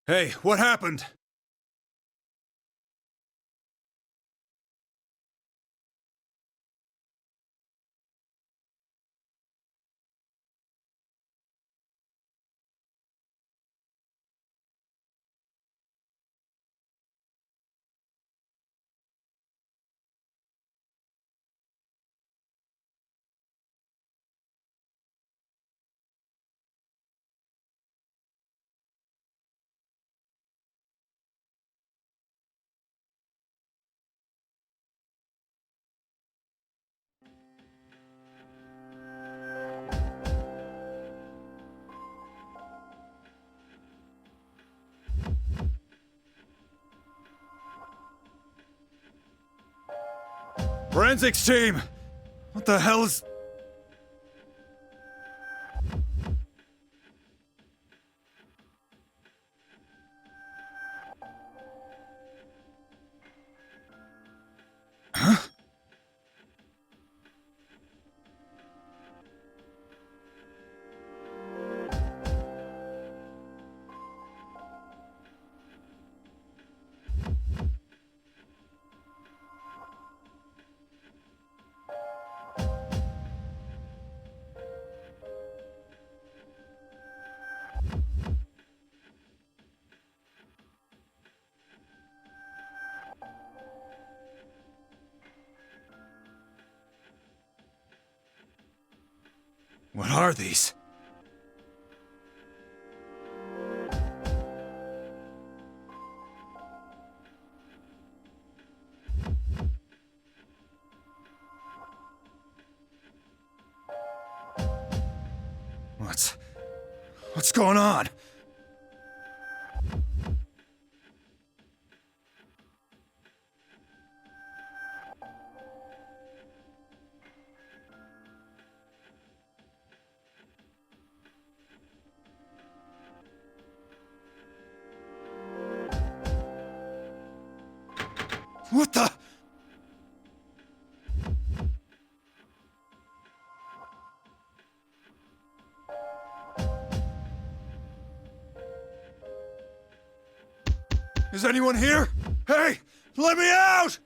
Hey, what happened? Forensics team! What the hell is... Huh? What are these? What's going on? What the? Is anyone here? Hey, let me out!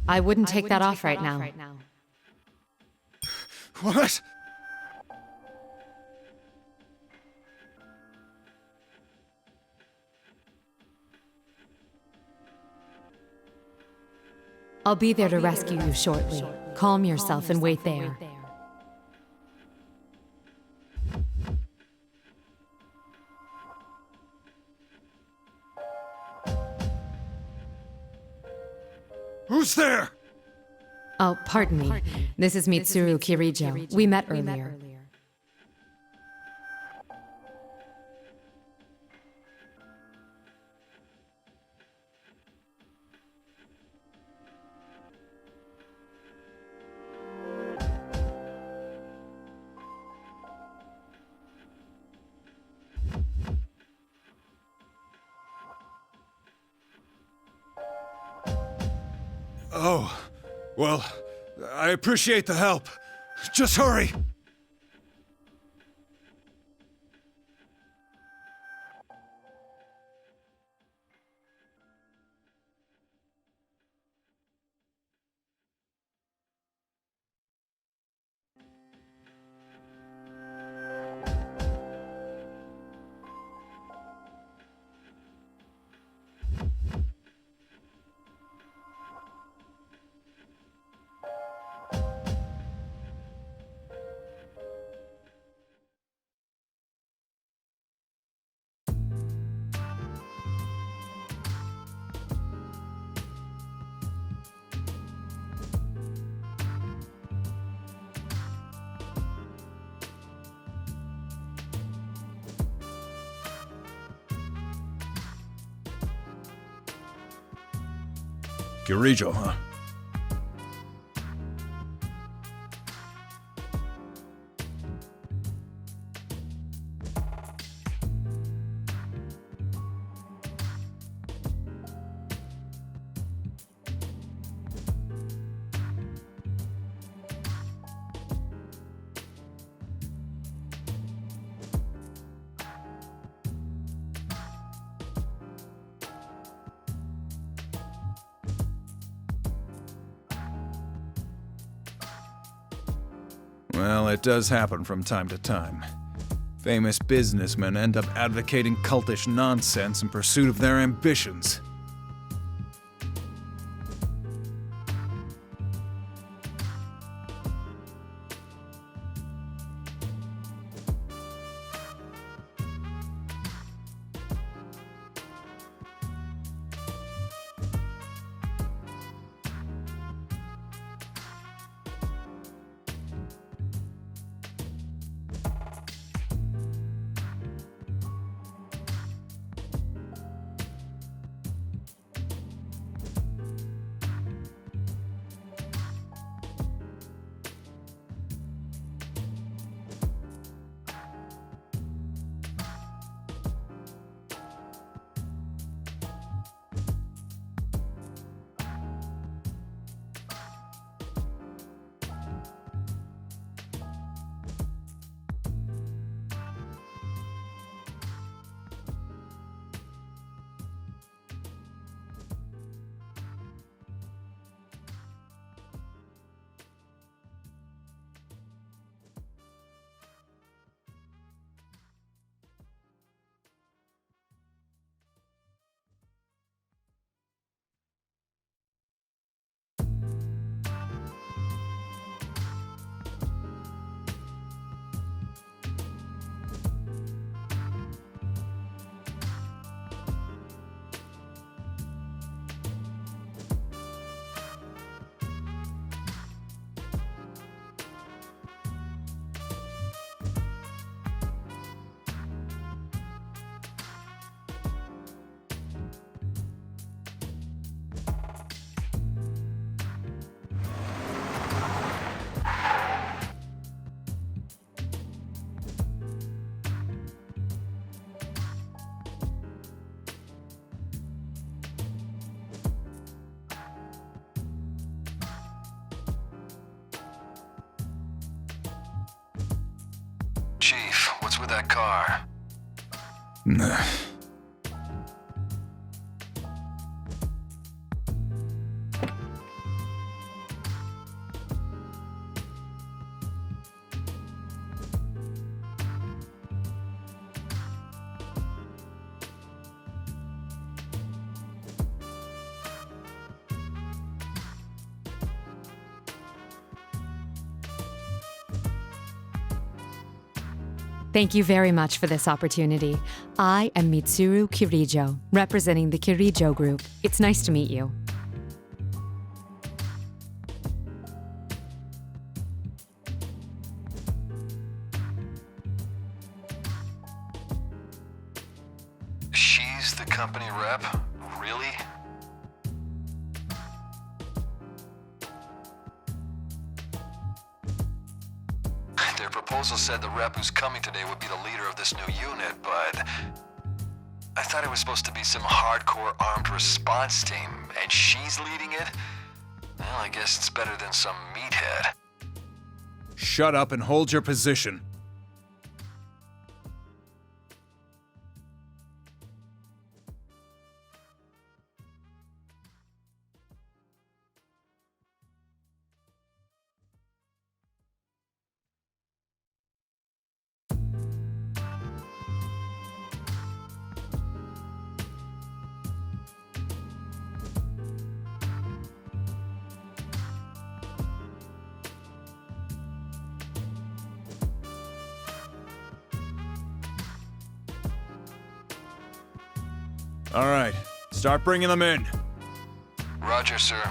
I wouldn't take that off right now. What? I'll be there to rescue you shortly. Calm yourself and wait there. Who's there? Oh, pardon me. This is Mitsuru Kirijo. We met earlier. Oh, well, I appreciate the help. Just hurry! Kirijo, huh? Well, it does happen from time to time. Famous businessmen end up advocating cultish nonsense in pursuit of their ambitions. Chief, what's with that car? Nah. Thank you very much for this opportunity. I am Mitsuru Kirijo, representing the Kirijo Group. It's nice to meet you. She's the company rep? Really? Their proposal said the rep who's coming today would be the leader of this new unit, but I thought it was supposed to be some hardcore armed response team, and she's leading it? Well, I guess it's better than some meathead. Shut up and hold your position. All right, start bringing them in. Roger, sir.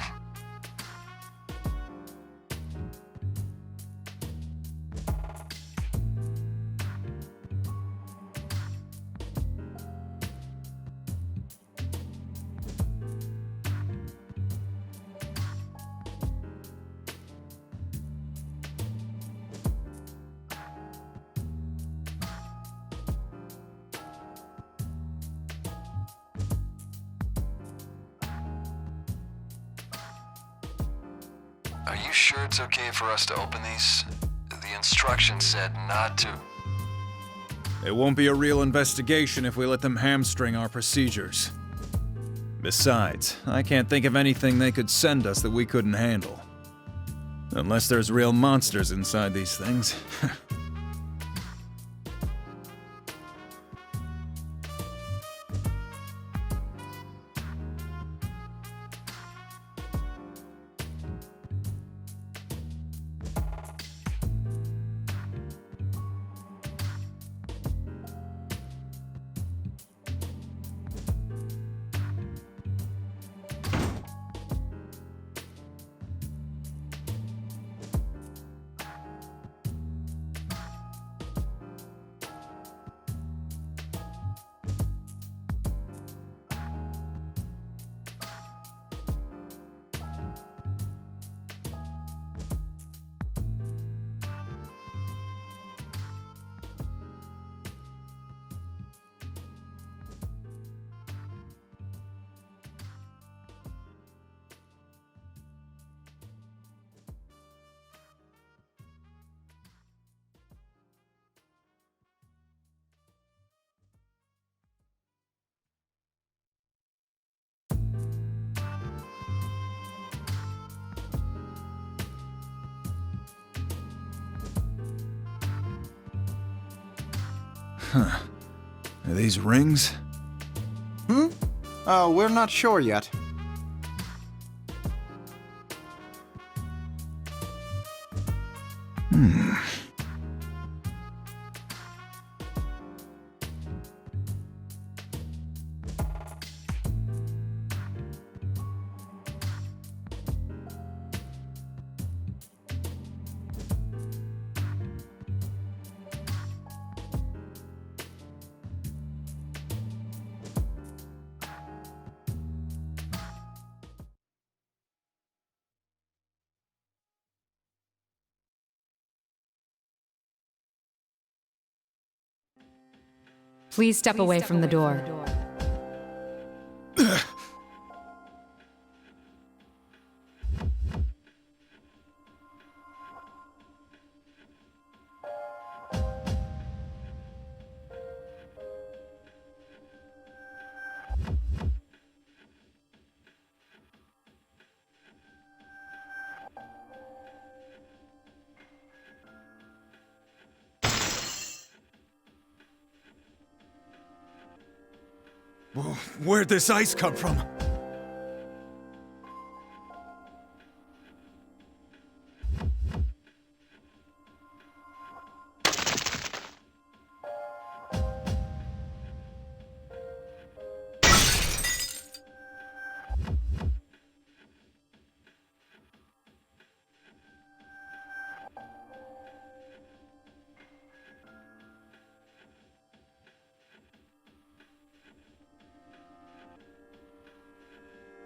Are you sure it's okay for us to open these? The instructions said not to. It won't be a real investigation if we let them hamstring our procedures. Besides, I can't think of anything they could send us that we couldn't handle. Unless there's real monsters inside these things. Huh. Are these rings? We're not sure yet. Please step away from the door. Where'd this ice come from?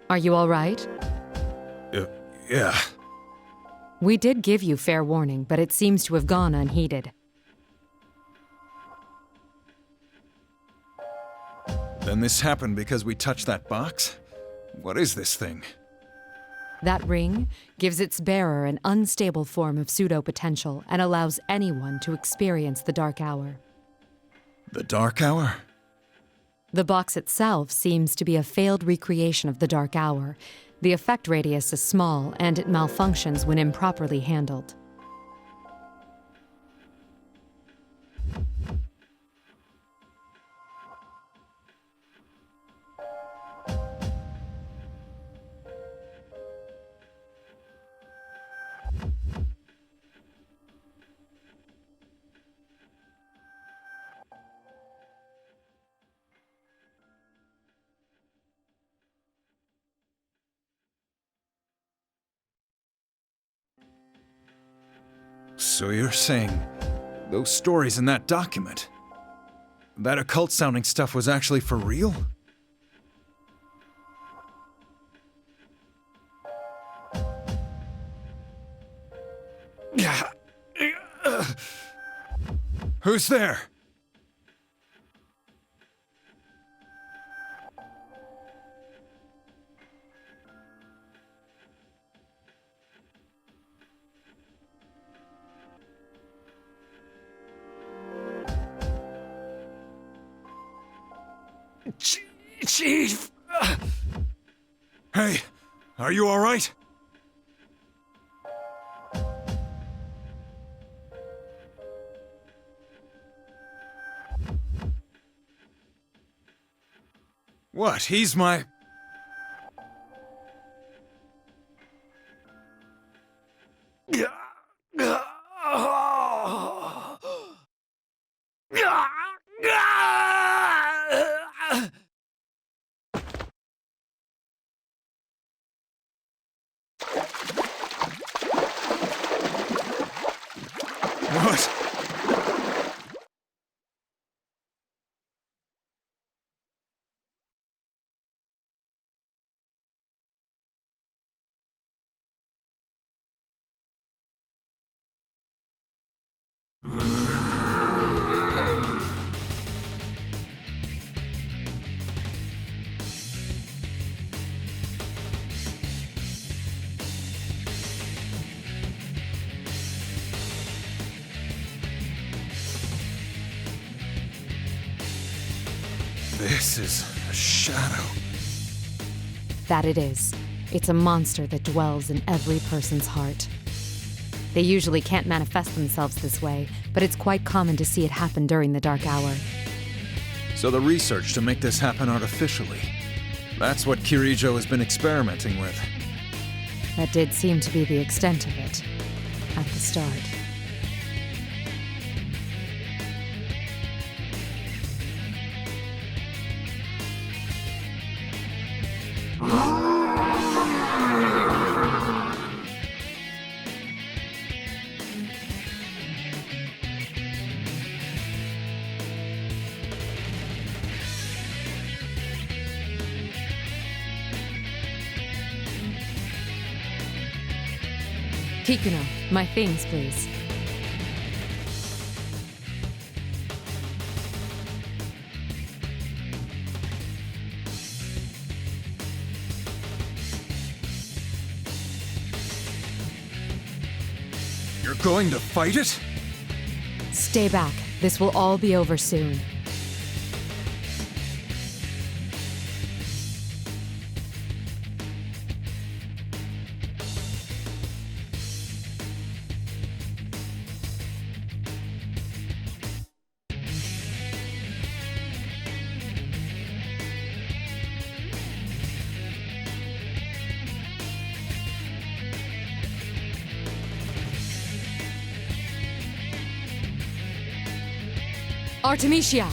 Are you all right? Yeah. We did give you fair warning, but it seems to have gone unheeded. Then this happened because we touched that box? What is this thing? That ring gives its bearer an unstable form of pseudo-potential and allows anyone to experience the Dark Hour. The Dark Hour? The box itself seems to be a failed recreation of the Dark Hour. The effect radius is small, and it malfunctions when improperly handled. So you're saying those stories in that document, that occult-sounding stuff was actually for real? Who's there? Chief! Hey, are you alright? What? He's my... What? This is a shadow. That it is. It's a monster that dwells in every person's heart. They usually can't manifest themselves this way, but it's quite common to see it happen during the dark hour. So the research to make this happen artificially. That's what Kirijo has been experimenting with. That did seem to be the extent of it, at the start. Kikuno, my things, please. You're going to fight it? Stay back. This will all be over soon. Artemisia!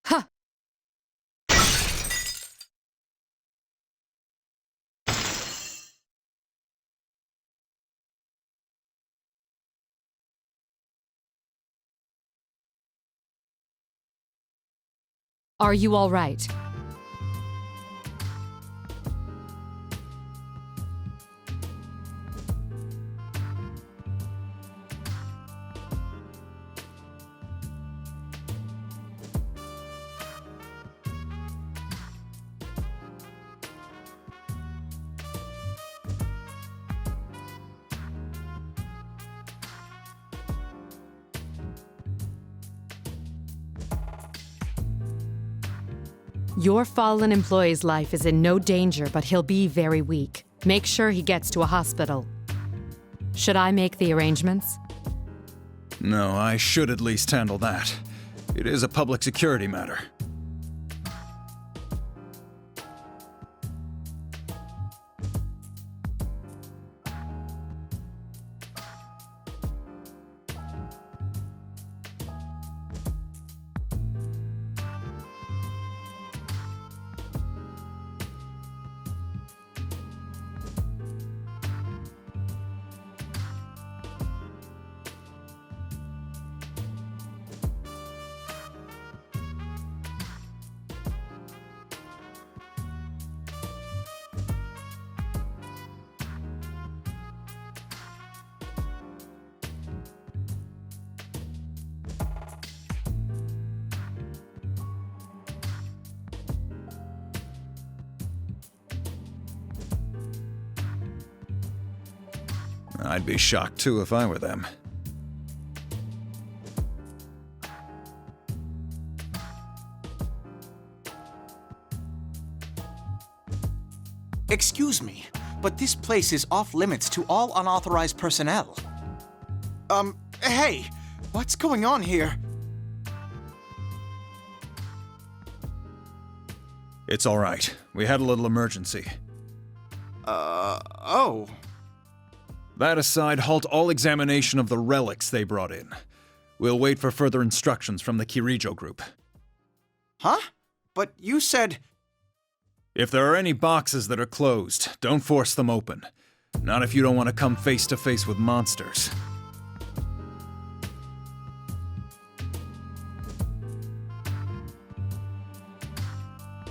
Huh! Are you all right? Your fallen employee's life is in no danger, but he'll be very weak. Make sure he gets to a hospital. Should I make the arrangements? No, I should at least handle that. It is a public security matter. I'd be shocked too if I were them. Excuse me, but this place is off limits to all unauthorized personnel. Hey, what's going on here? It's all right. We had a little emergency. Oh. That aside, halt all examination of the relics they brought in. We'll wait for further instructions from the Kirijo Group. Huh? But you said... If there are any boxes that are closed, don't force them open. Not if you don't want to come face to face with monsters.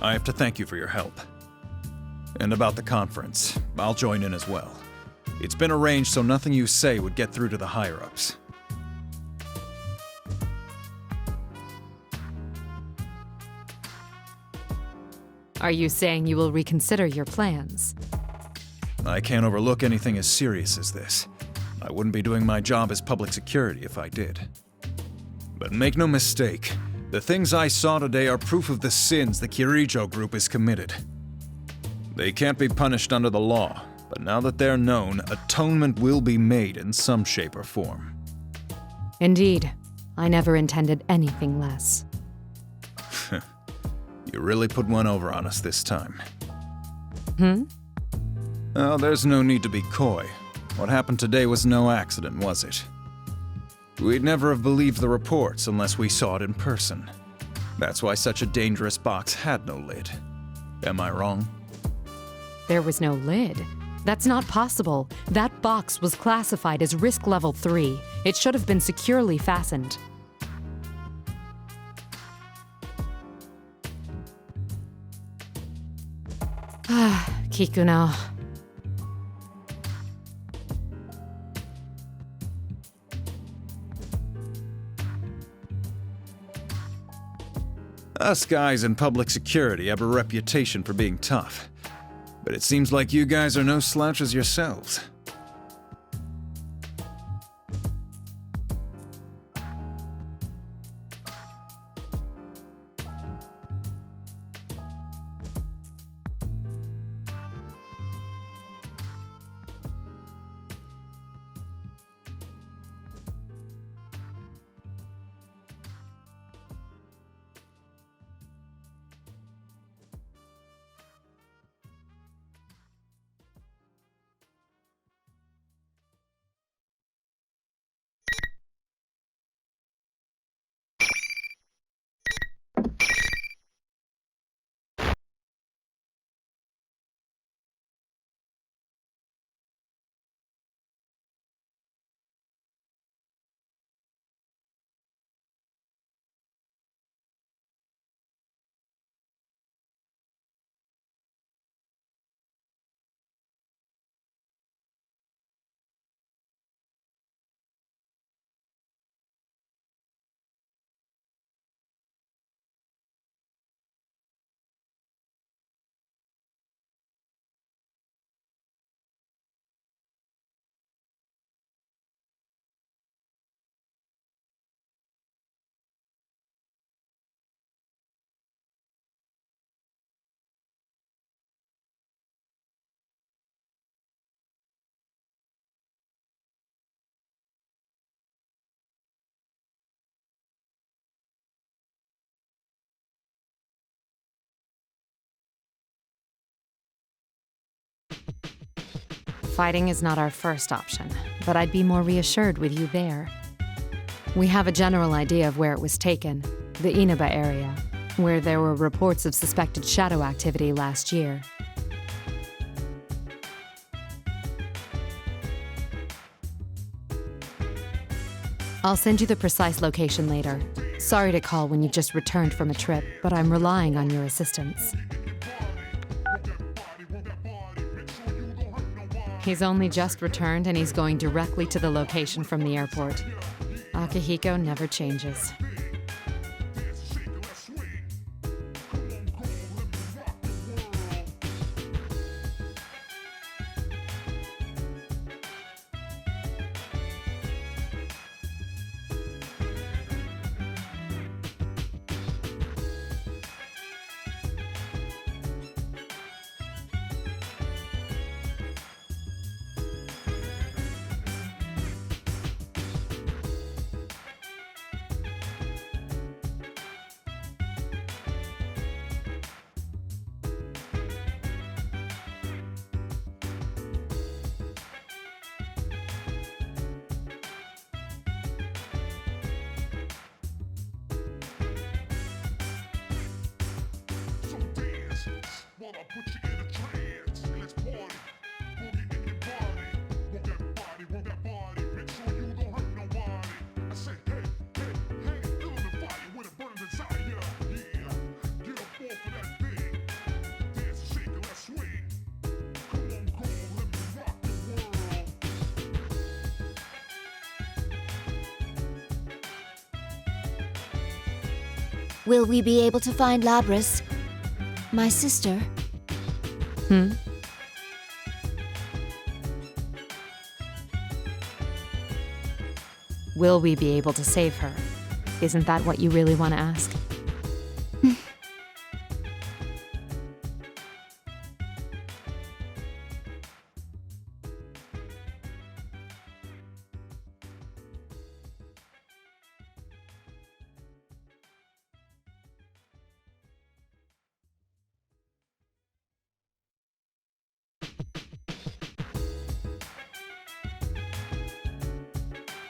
I have to thank you for your help. And about the conference, I'll join in as well. It's been arranged so nothing you say would get through to the higher-ups. Are you saying you will reconsider your plans? I can't overlook anything as serious as this. I wouldn't be doing my job as public security if I did. But make no mistake, the things I saw today are proof of the sins the Kirijo Group has committed. They can't be punished under the law, but now that they're known, atonement will be made in some shape or form. Indeed. I never intended anything less. You really put one over on us this time. Hmm? Oh, there's no need to be coy. What happened today was no accident, was it? We'd never have believed the reports unless we saw it in person. That's why such a dangerous box had no lid. Am I wrong? There was no lid. That's not possible. That box was classified as risk level 3. It should have been securely fastened. Kikuno. Us guys in public security have a reputation for being tough. But it seems like you guys are no slouches yourselves. Fighting is not our first option, but I'd be more reassured with you there. We have a general idea of where it was taken, the Inaba area, where there were reports of suspected shadow activity last year. I'll send you the precise location later. Sorry to call when you've just returned from a trip, but I'm relying on your assistance. He's only just returned and he's going directly to the location from the airport. Akihiko never changes. Will we be able to find Labris? My sister? Will we be able to save her? Isn't that what you really want to ask?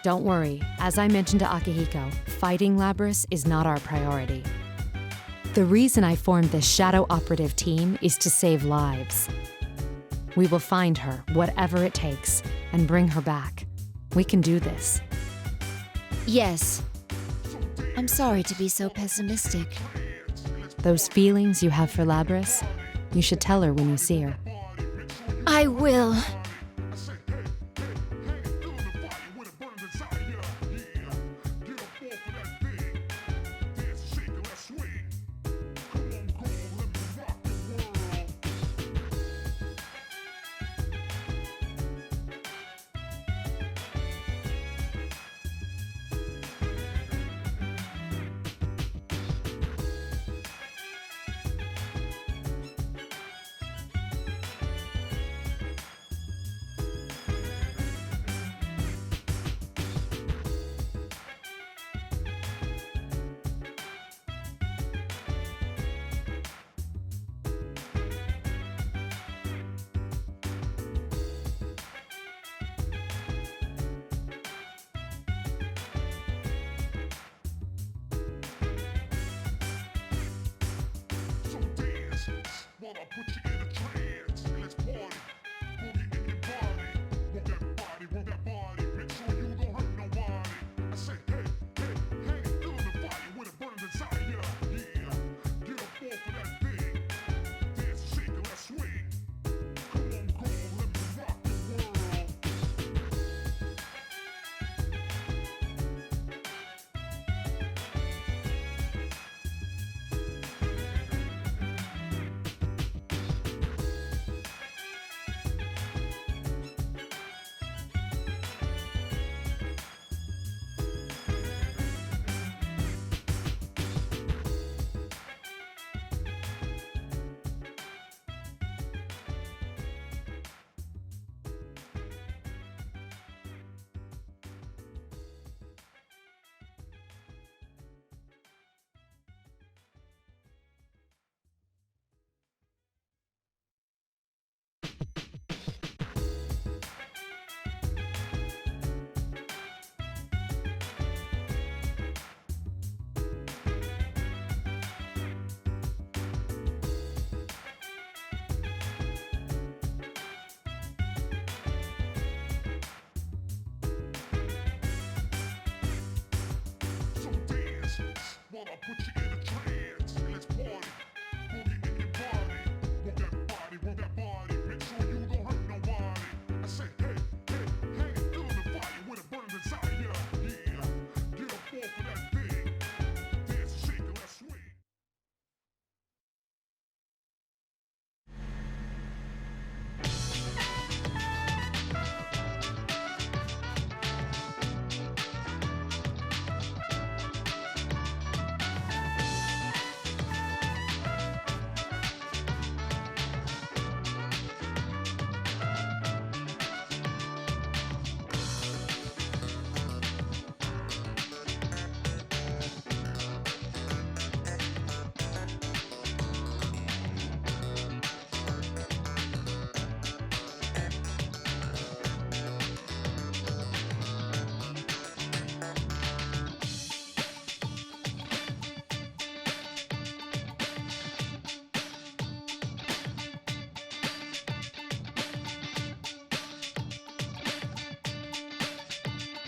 Don't worry, as I mentioned to Akihiko, fighting Labris is not our priority. The reason I formed this shadow operative team is to save lives. We will find her, whatever it takes, and bring her back. We can do this. Yes. I'm sorry to be so pessimistic. Those feelings you have for Labris, you should tell her when you see her. I will.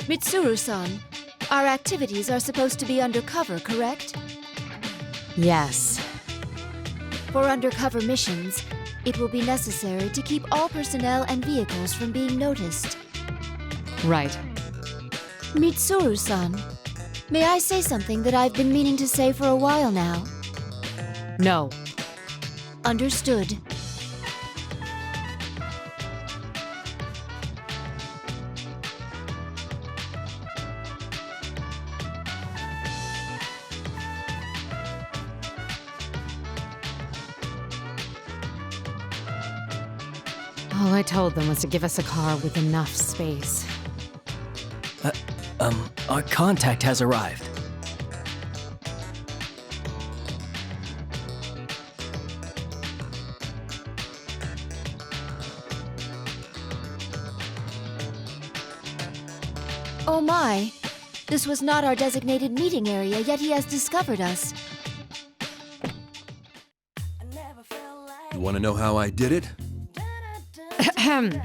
Mitsuru-san, our activities are supposed to be undercover, correct? Yes. For undercover missions, it will be necessary to keep all personnel and vehicles from being noticed. Right. Mitsuru-san, May I say something that I've been meaning to say for a while now? No. Understood. All I told them was to give us a car with enough space. Our contact has arrived. Oh my! This was not our designated meeting area, yet he has discovered us. You want to know how I did it? Ahem.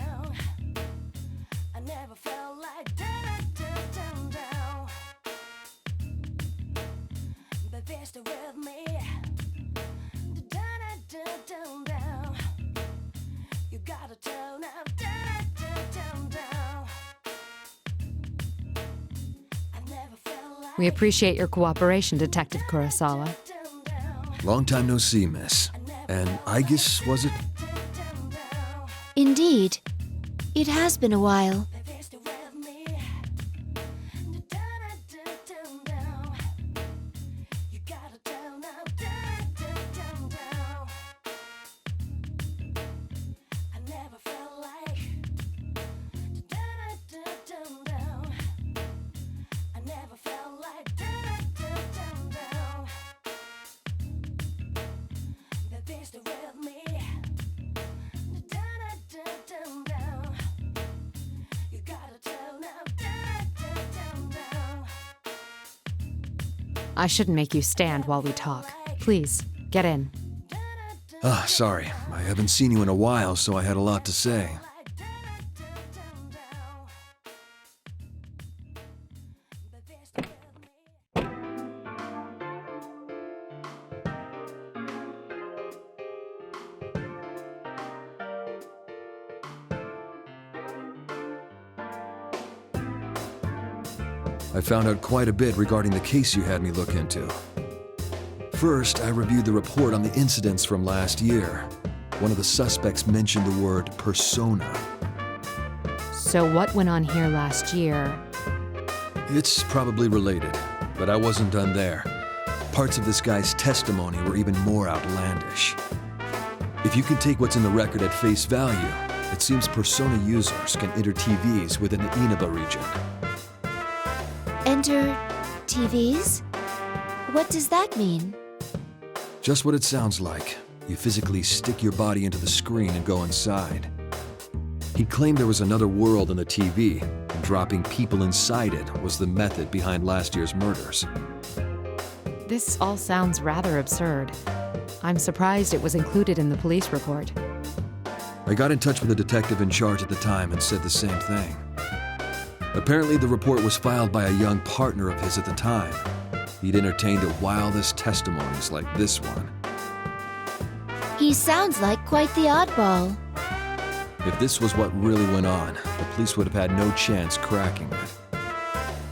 We appreciate your cooperation, Detective Kurosawa. Long time no see, miss. And Aegis, was it? Indeed. It has been a while. I shouldn't make you stand while we talk. Please, get in. Ah, sorry. I haven't seen you in a while, so I had a lot to say. I found out quite a bit regarding the case you had me look into. First, I reviewed the report on the incidents from last year. One of the suspects mentioned the word persona. So what went on here last year? It's probably related, but I wasn't done there. Parts of this guy's testimony were even more outlandish. If you can take what's in the record at face value, it seems persona users can enter TVs within the Inaba region. Enter TVs? What does that mean? Just what it sounds like. You physically stick your body into the screen and go inside. He claimed there was another world in the TV, and dropping people inside it was the method behind last year's murders. This all sounds rather absurd. I'm surprised it was included in the police report. I got in touch with the detective in charge at the time and said the same thing. Apparently, the report was filed by a young partner of his at the time. He'd entertained the wildest testimonies like this one. He sounds like quite the oddball. If this was what really went on, the police would have had no chance cracking it.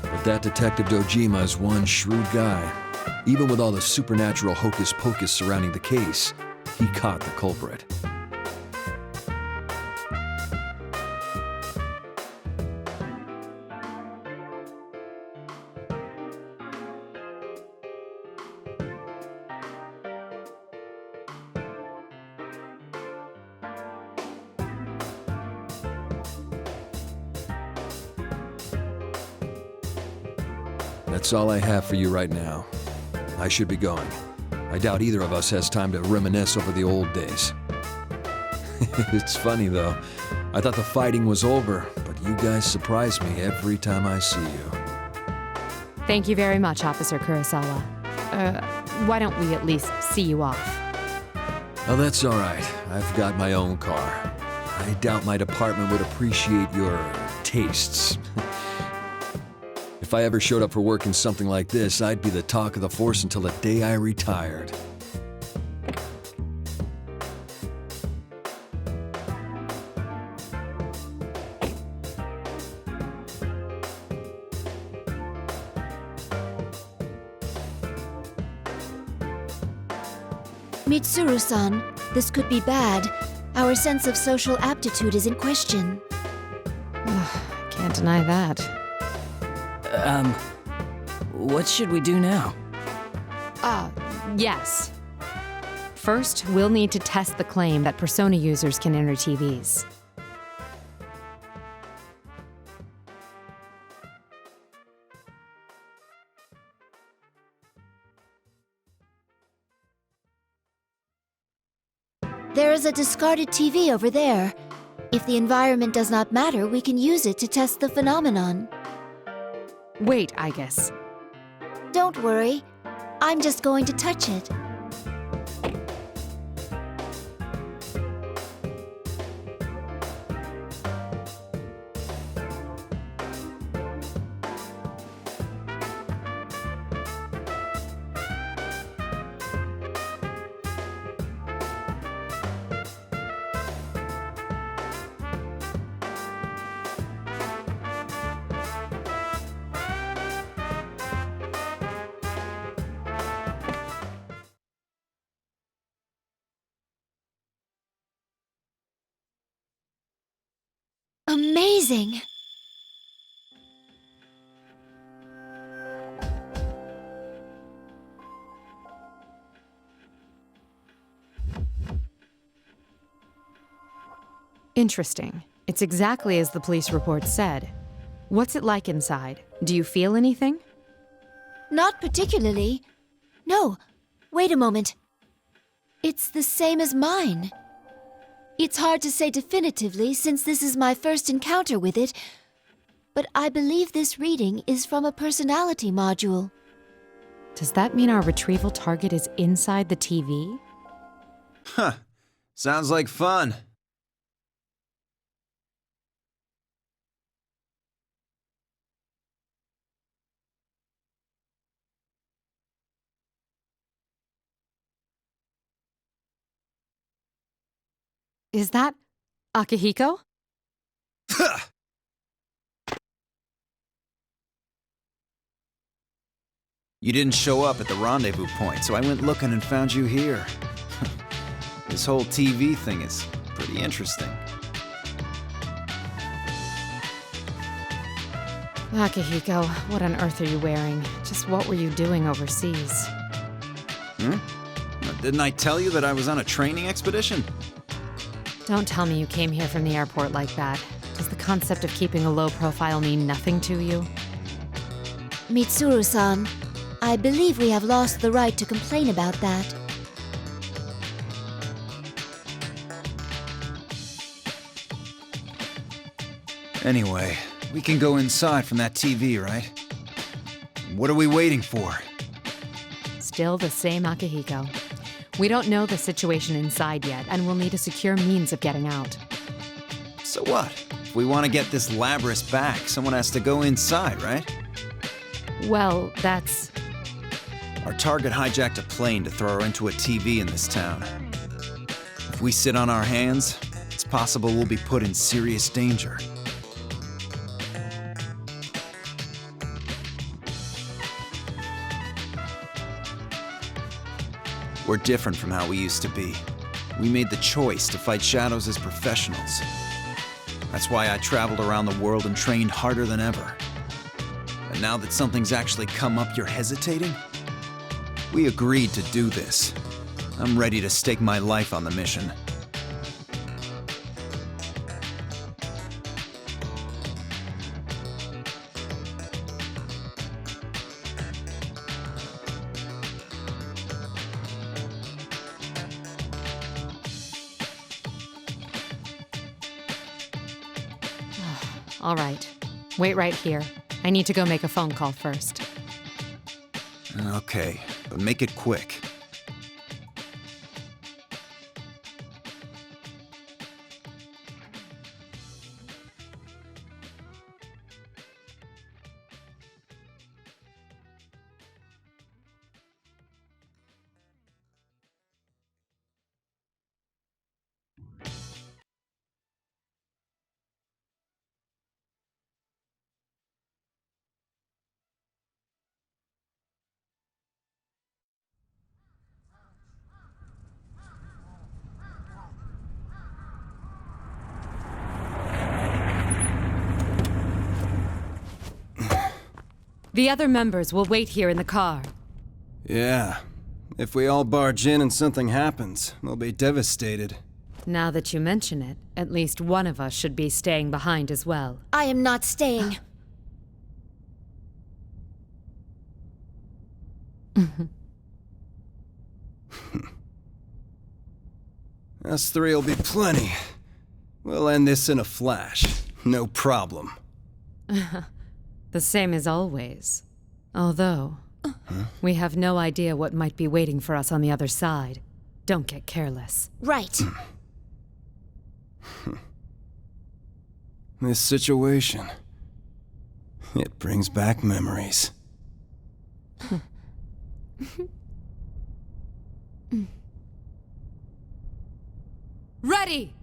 But that Detective Dojima is one shrewd guy. Even with all the supernatural hocus-pocus surrounding the case, he caught the culprit. That's all I have for you right now. I should be going. I doubt either of us has time to reminisce over the old days. It's funny, though. I thought the fighting was over, but you guys surprise me every time I see you. Thank you very much, Officer Kurosawa. Why don't we at least see you off? Oh, that's all right. I've got my own car. I doubt my department would appreciate your tastes. If I ever showed up for work in something like this, I'd be the talk of the force until the day I retired. Mitsuru-san, this could be bad. Our sense of social aptitude is in question. Can't deny that. What should we do now? Yes. First, we'll need to test the claim that Persona users can enter TVs. There is a discarded TV over there. If the environment does not matter, we can use it to test the phenomenon. Wait, I guess. Don't worry. I'm just going to touch it. Amazing! Interesting. It's exactly as the police report said. What's it like inside? Do you feel anything? Not particularly. No, wait a moment. It's the same as mine. It's hard to say definitively since this is my first encounter with it, but I believe this reading is from a personality module. Does that mean our retrieval target is inside the TV? Huh. Sounds like fun. Is that Akihiko? You didn't show up at the rendezvous point, so I went looking and found you here. This whole TV thing is pretty interesting. Akihiko, what on earth are you wearing? Just what were you doing overseas? Didn't I tell you that I was on a training expedition? Don't tell me you came here from the airport like that. Does the concept of keeping a low profile mean nothing to you? Mitsuru-san, I believe we have lost the right to complain about that. Anyway, we can go inside from that TV, right? What are we waiting for? Still the same Akihiko. We don't know the situation inside yet, and we'll need a secure means of getting out. So what? If we want to get this Labris back, someone has to go inside, right? Well, that's... Our target hijacked a plane to throw her into a TV in this town. If we sit on our hands, it's possible we'll be put in serious danger. We're different from how we used to be. We made the choice to fight shadows as professionals. That's why I traveled around the world and trained harder than ever. And now that something's actually come up, you're hesitating? We agreed to do this. I'm ready to stake my life on the mission. All right. Wait right here. I need to go make a phone call first. Okay, but make it quick. The other members will wait here in the car. Yeah. If we all barge in and something happens, we'll be devastated. Now that you mention it, at least one of us should be staying behind as well. I am not staying. Us three will be plenty. We'll end this in a flash. No problem. The same as always. Although, we have no idea what might be waiting for us on the other side. Don't get careless. Right. This situation, it brings back memories. Ready!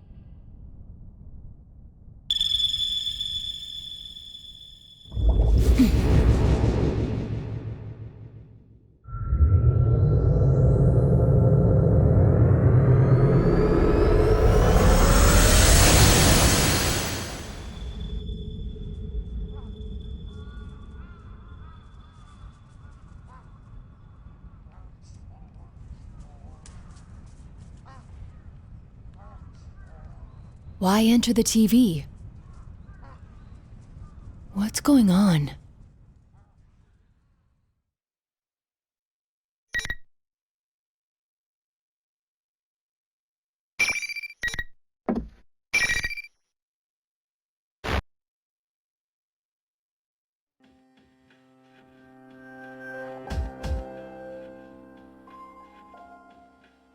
Why enter the TV? What's going on?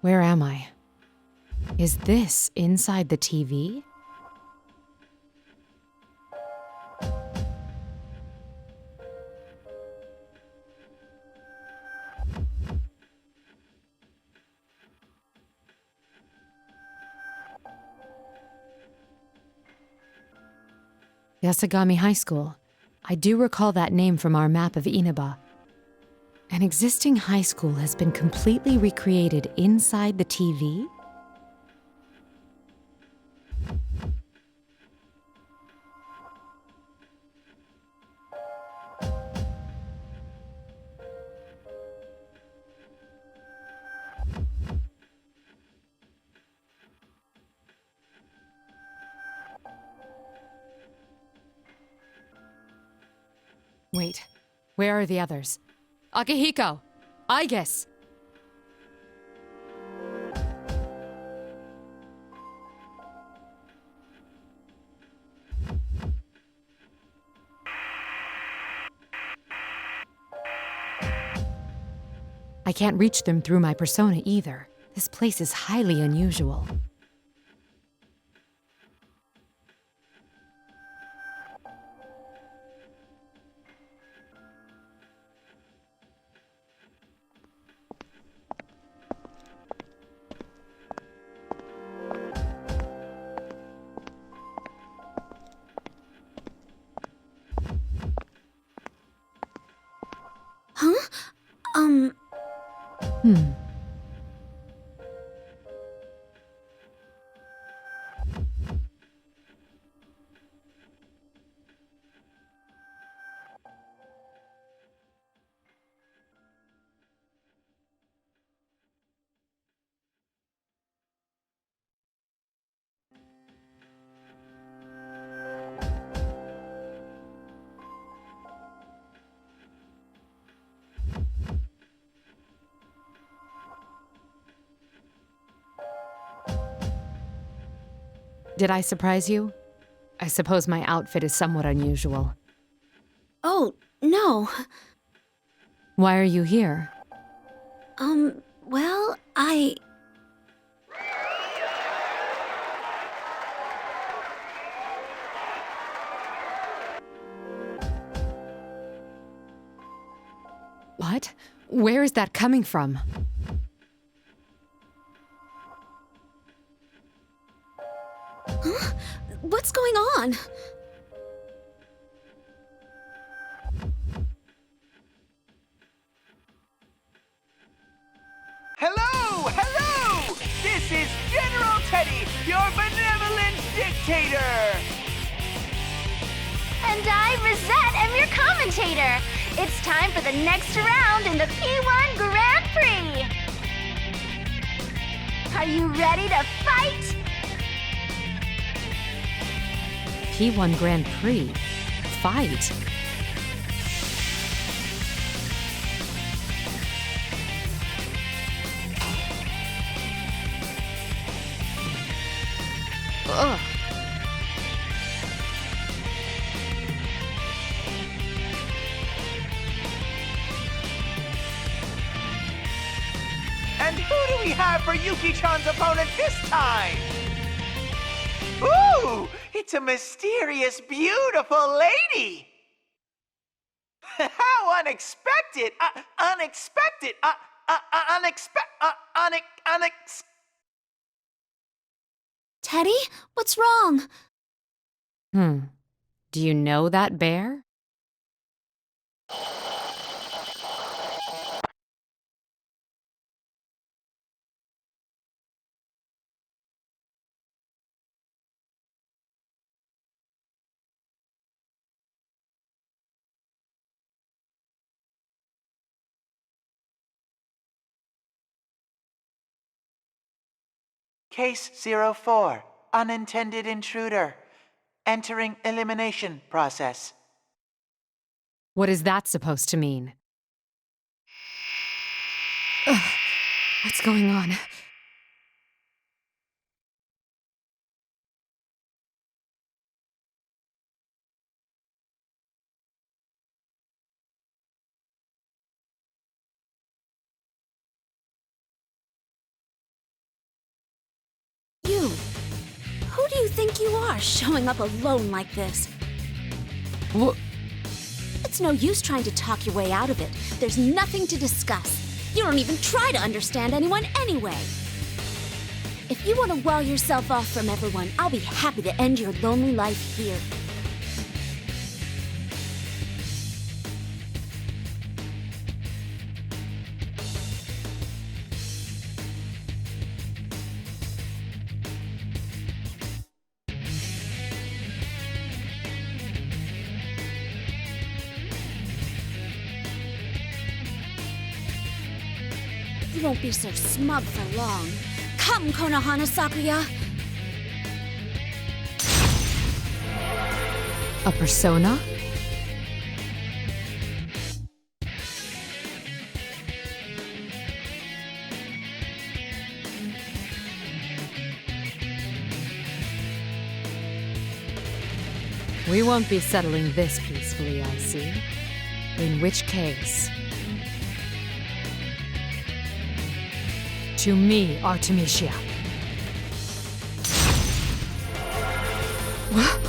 Where am I? Is this inside the TV? Yasagami High School. I do recall that name from our map of Inaba. An existing high school has been completely recreated inside the TV? Wait, where are the others? Akihiko! Aigis! I can't reach them through my persona either. This place is highly unusual. Did I surprise you? I suppose my outfit is somewhat unusual. Oh, no. Why are you here? Well, What? Where is that coming from? Huh? What's going on? Hello! Hello! This is General Teddy, your benevolent dictator! And I, Rosette, am your commentator. It's time for the next round in the P-1 Grand Prix! Are you ready to fight? P-1 Grand Prix? Fight? Ugh. And who do we have for Yuki-chan's opponent this time? Ooh, it's a mysterious, beautiful lady! How unexpected! Unexpected! Teddy, what's wrong? Do you know that bear? Case 04, unintended intruder. Entering elimination process. What is that supposed to mean? Ugh. What's going on? Who do you think you are, showing up alone like this? What? It's no use trying to talk your way out of it. There's nothing to discuss. You don't even try to understand anyone anyway. If you want to wall yourself off from everyone, I'll be happy to end your lonely life here. You won't be so smug for long. Come, Konohana Sakuya! A persona? We won't be settling this peacefully, I see. In which case... To me, Artemisia. What?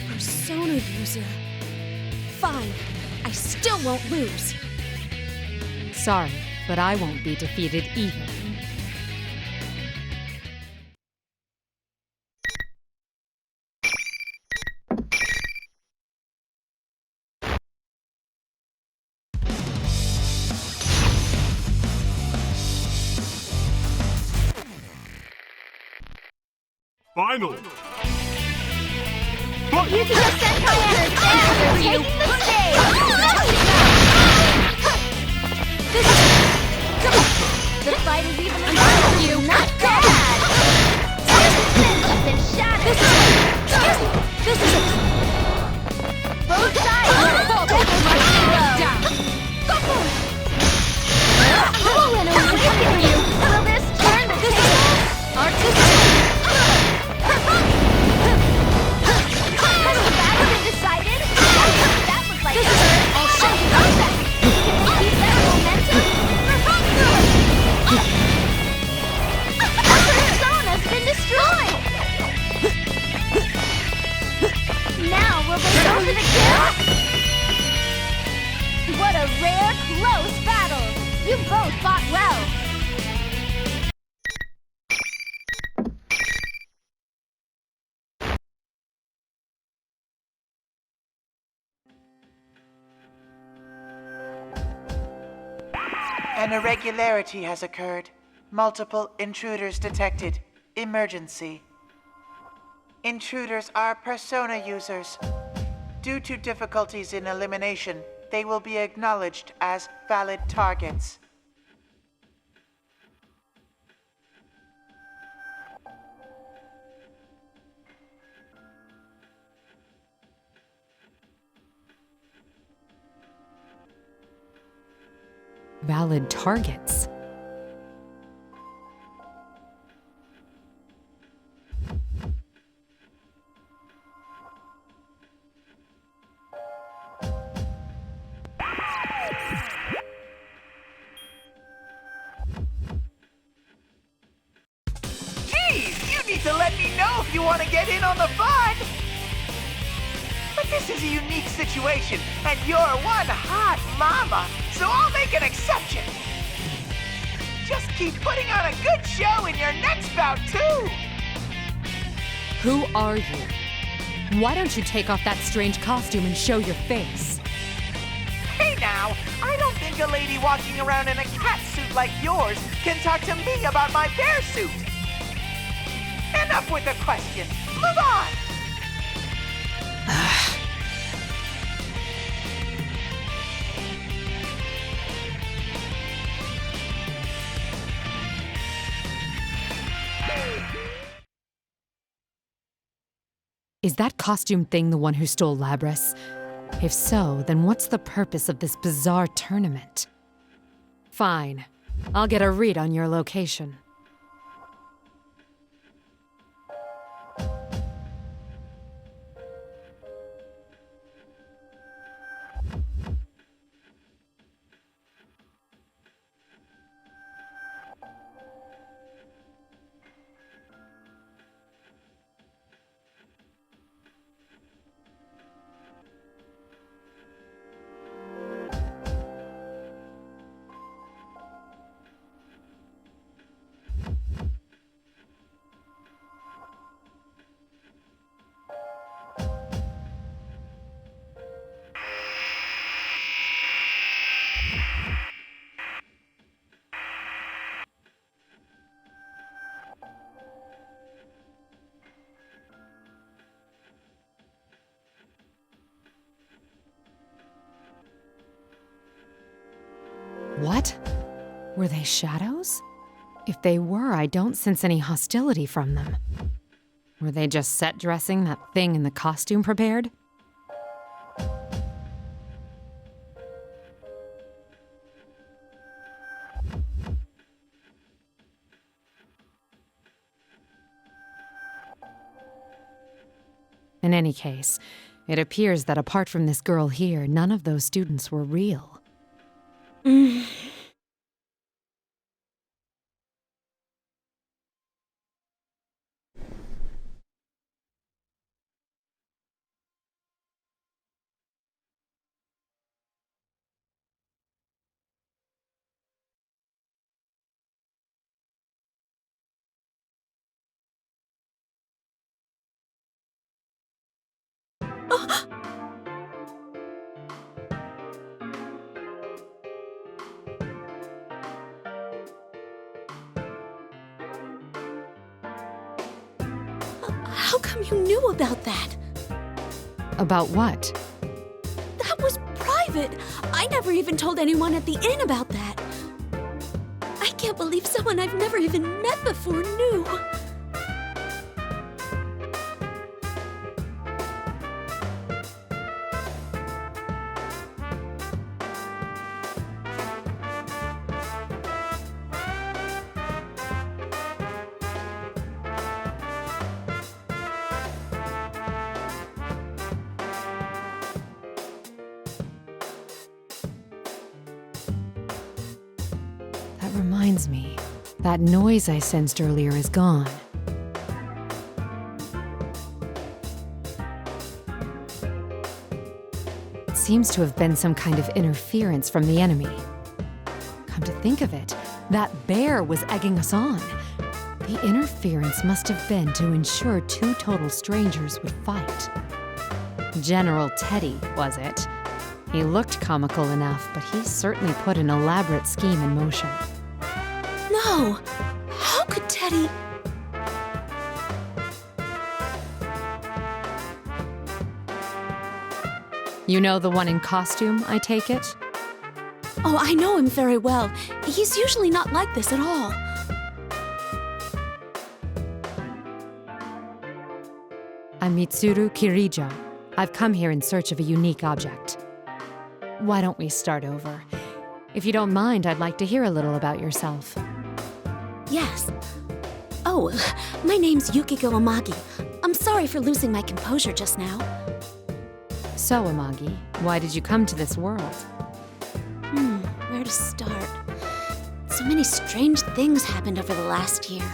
Persona user. Fine. I still won't lose. Sorry, but I won't be defeated either. Finally! You can just send Hyenas down! They're taking the stage! This is... Come on! The fight is even harder for you! Not bad! You've been shattered! This is a... Both sides are both down! Go for it! a rare, close battle. You both fought well. An irregularity has occurred. Multiple intruders detected. Emergency. Intruders are persona users. Due to difficulties in elimination, they will be acknowledged as valid targets. Valid targets. Geez, you need to let me know if you want to get in on the fun! But this is a unique situation, and you're one hot mama, so I'll make an exception! Just keep putting on a good show in your next bout, too! Who are you? Why don't you take off that strange costume and show your face? Hey now, I don't think a lady walking around in a cat suit like yours can talk to me about my bear suit! Enough with the questions! Move on! Is that costume thing the one who stole Labris? If so, then what's the purpose of this bizarre tournament? Fine. I'll get a read on your location. What? Were they shadows? If they were, I don't sense any hostility from them. Were they just set dressing that thing in the costume prepared? In any case, it appears that apart from this girl here, none of those students were real. How come you knew about that? About what? That was private. I never even told anyone at the inn about that. I can't believe someone I've never even met before knew. That reminds me. That noise I sensed earlier is gone. It seems to have been some kind of interference from the enemy. Come to think of it, that bear was egging us on. The interference must have been to ensure two total strangers would fight. General Teddy, was it? He looked comical enough, but he certainly put an elaborate scheme in motion. No! How could Teddy... You know the one in costume, I take it? Oh, I know him very well. He's usually not like this at all. I'm Mitsuru Kirijo. I've come here in search of a unique object. Why don't we start over? If you don't mind, I'd like to hear a little about yourself. Yes. Oh, my name's Yukiko Amagi. I'm sorry for losing my composure just now. So, Amagi, why did you come to this world? Where to start? So many strange things happened over the last year.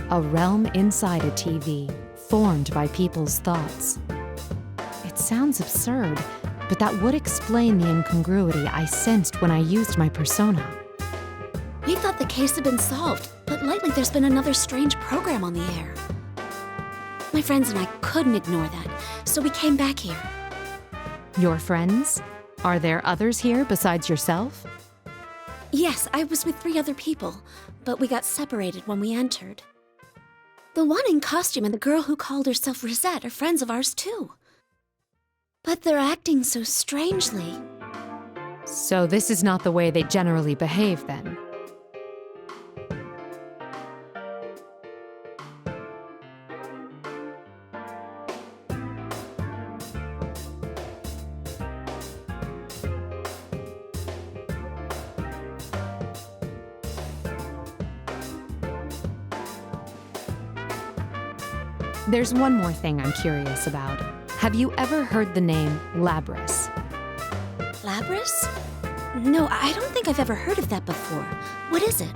A realm inside a TV, formed by people's thoughts. It sounds absurd, but that would explain the incongruity I sensed when I used my persona. We thought the case had been solved, but lately there's been another strange program on the air. My friends and I couldn't ignore that, so we came back here. Your friends? Are there others here besides yourself? Yes, I was with 3 other people, but we got separated when we entered. The one in costume and the girl who called herself Rosette are friends of ours too. But they're acting so strangely. So this is not the way they generally behave, then? There's one more thing I'm curious about. Have you ever heard the name Labris? Labris? No, I don't think I've ever heard of that before. What is it?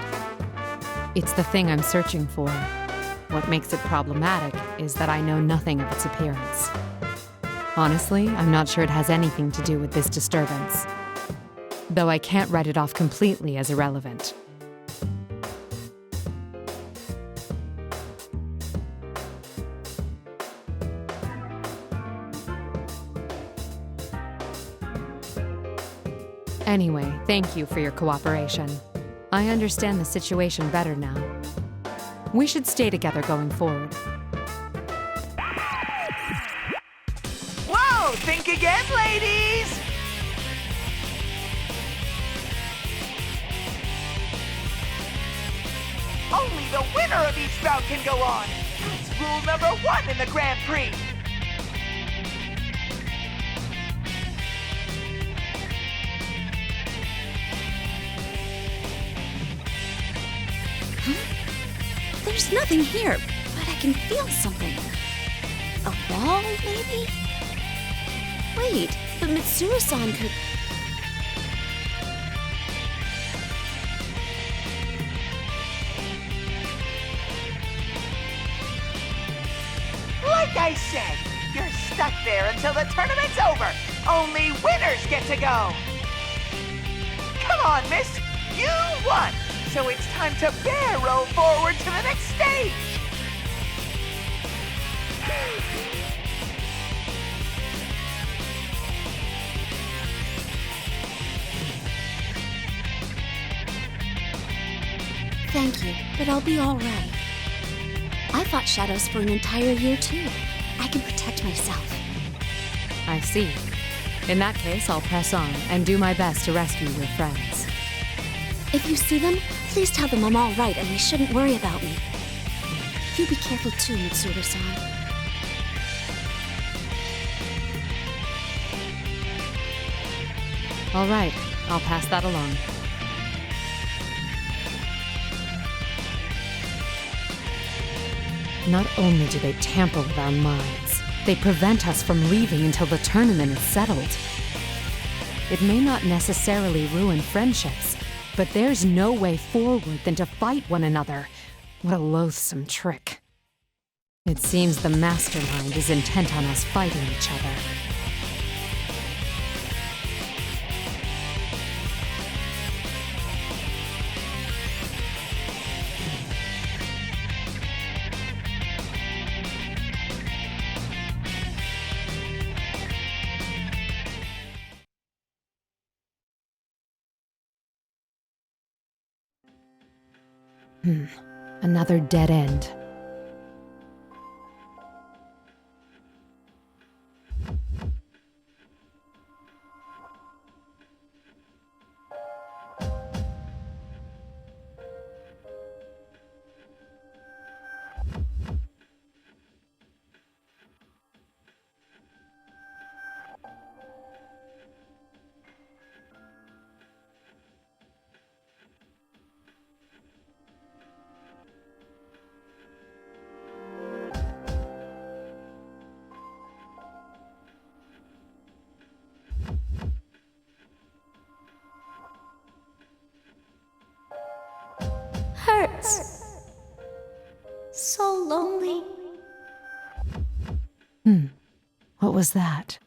It's the thing I'm searching for. What makes it problematic is that I know nothing of its appearance. Honestly, I'm not sure it has anything to do with this disturbance. Though I can't write it off completely as irrelevant. Anyway, thank you for your cooperation. I understand the situation better now. We should stay together going forward. Whoa! Think again, ladies! Only the winner of each bout can go on. That's rule number 1 in the Grand Prix. There's nothing here, but I can feel something. A wall, maybe? Wait, but Mitsuru-san could... Like I said, you're stuck there until the tournament's over. Only winners get to go. Come on, miss. You won. So it's time to barrel forward to the next stage. Thank you, but I'll be all right. I fought shadows for an entire year, too. I can protect myself. I see. In that case, I'll press on and do my best to rescue your friends. If you see them, please tell them I'm all right and they shouldn't worry about me. You be careful too, Mitsuru-san. All right, I'll pass that along. Not only do they tamper with our minds, they prevent us from leaving until the tournament is settled. It may not necessarily ruin friendships, but there's no way forward than to fight one another. What a loathsome trick. It seems the mastermind is intent on us fighting each other. Another dead end. Hurts. So lonely. What was that?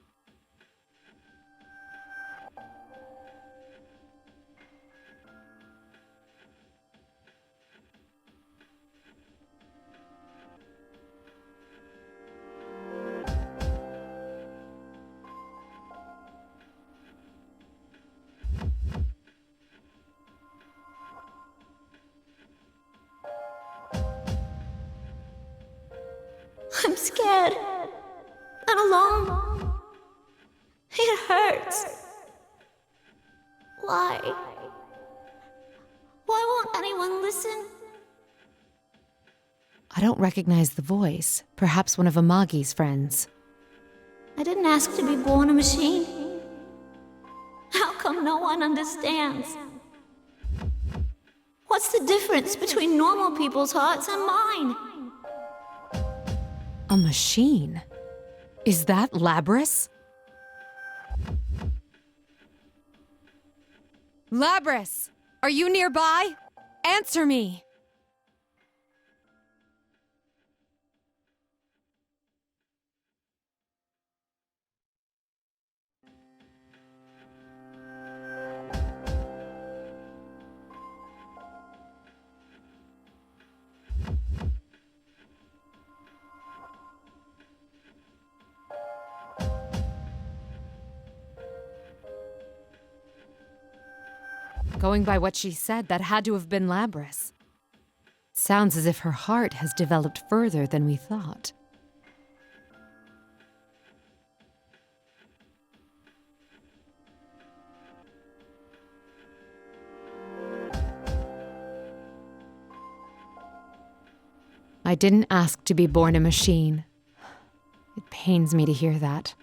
I'm scared. I'm alone. It hurts. Why? Why won't anyone listen? I don't recognize the voice. Perhaps one of Amagi's friends. I didn't ask to be born a machine. How come no one understands? What's the difference between normal people's hearts and mine? A machine? Is that Labris? Labris! Are you nearby? Answer me! Going by what she said, that had to have been Labris. Sounds as if her heart has developed further than we thought. I didn't ask to be born a machine. It pains me to hear that.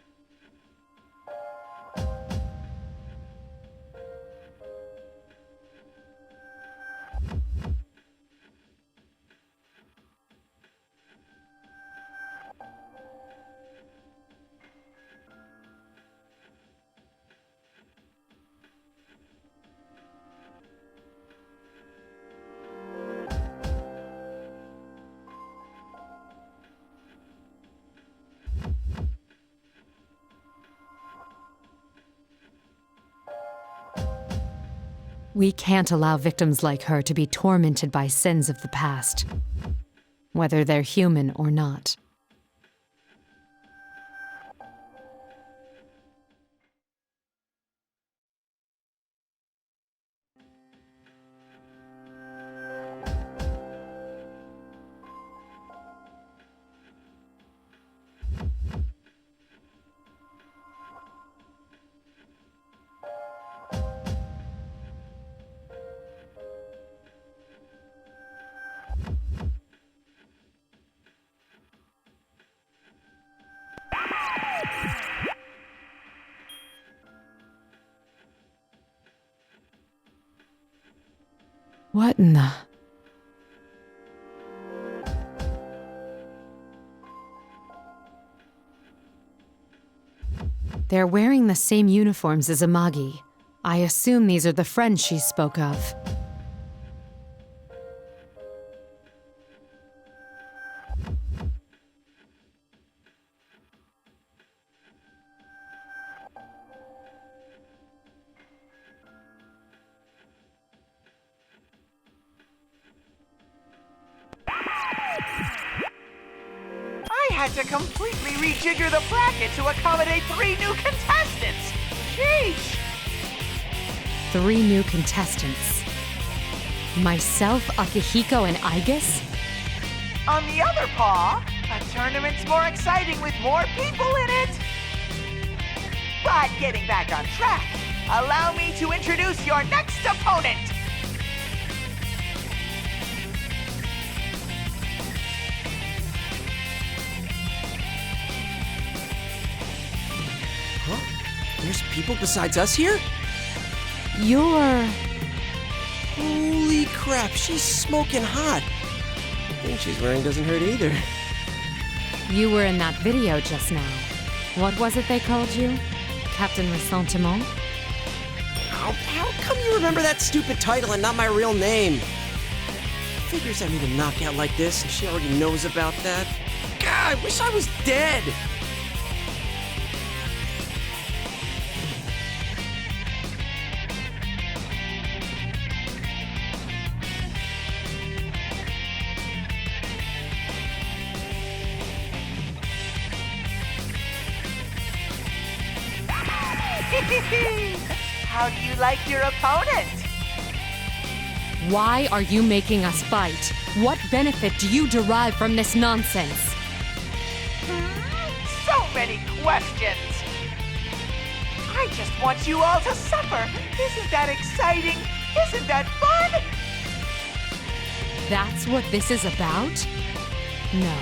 We can't allow victims like her to be tormented by sins of the past, whether they're human or not. What in the... They're wearing the same uniforms as Amagi. I assume these are the friends she spoke of. I had to completely rejigger the bracket to accommodate 3 new contestants. Sheesh! 3 new contestants. Myself, Akihiko, and Aigis? On the other paw, a tournament's more exciting with more people in it. But getting back on track, allow me to introduce your next opponent. There's people besides us here? You're... Holy crap, she's smoking hot. The thing she's wearing doesn't hurt either. You were in that video just now. What was it they called you? Captain Ressentiment? How come you remember that stupid title and not my real name? Figures I need a knockout like this and she already knows about that. God, I wish I was dead! How do you like your opponent? Why are you making us fight? What benefit do you derive from this nonsense? So many questions. I just want you all to suffer. Isn't that exciting? Isn't that fun? That's what this is about? No.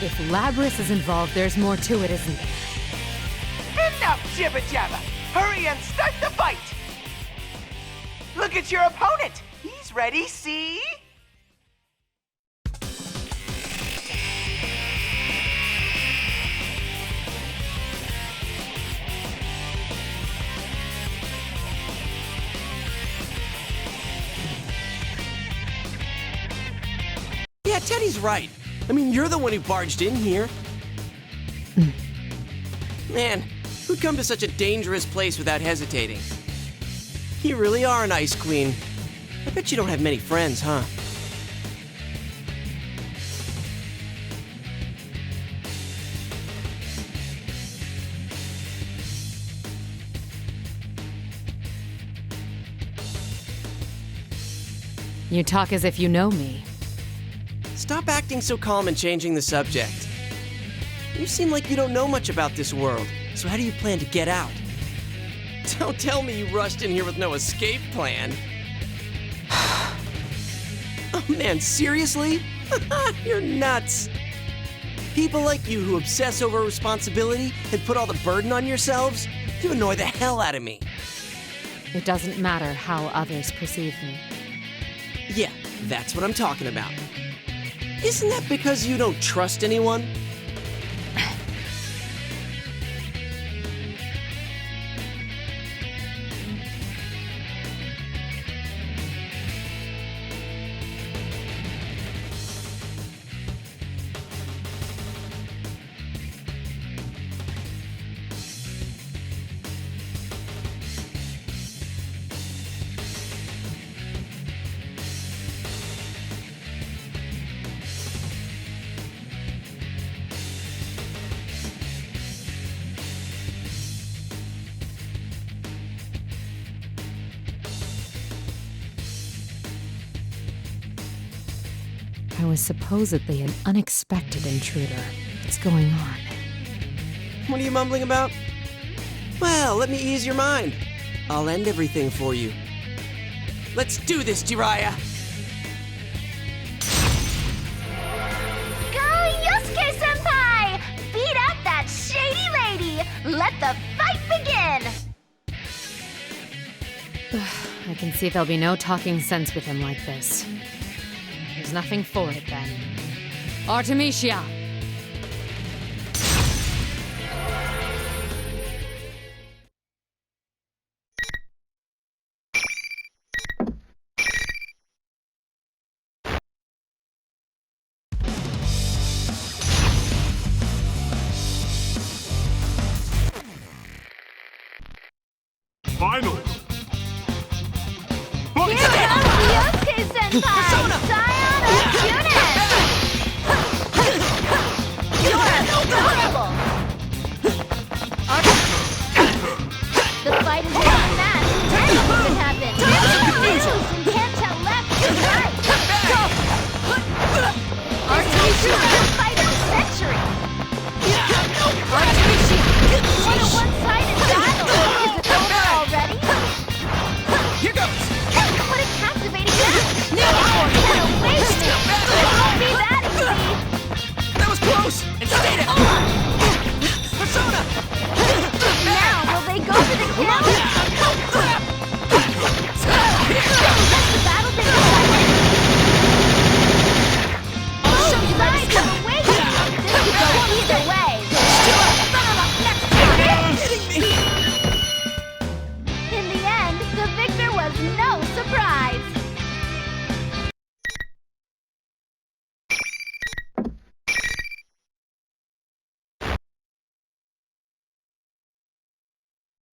If Labris is involved, there's more to it, isn't there? Enough jibba-jabba! Hurry and start the fight! Look at your opponent! He's ready, see? Yeah, Teddy's right. I mean, you're the one who barged in here. Man, who'd come to such a dangerous place without hesitating? You really are an ice queen. I bet you don't have many friends, huh? You talk as if you know me. Stop acting so calm and changing the subject. You seem like you don't know much about this world, so how do you plan to get out? Don't tell me you rushed in here with no escape plan. Oh man, seriously? You're nuts. People like you who obsess over responsibility and put all the burden on yourselves, you annoy the hell out of me. It doesn't matter how others perceive me. Yeah, that's what I'm talking about. Isn't that because you don't trust anyone? I was supposedly an unexpected intruder. What's going on? What are you mumbling about? Well, let me ease your mind. I'll end everything for you. Let's do this, Jiraiya! Go, Yosuke-senpai! Beat up that shady lady! Let the fight begin! I can see there'll be no talking sense with him like this. There's nothing for it, then. Artemisia! Finally! Here comes Yosuke-senpai! Scion of Junis! You're unstoppable! The fight is one match. Anything can happen. Confusion and can't tell left from right. Artemisia is the fight of the century. Artemisia, what a one-sided battle! Is it over already? Here goes! What a captivating match! What a wasted! It won't be that easy! That was close! And stayed it! Persona! Now, will they go for the kill? Has the battle been decided? Both sides are awakening! This could go either way! In the end, the victor was no surprise!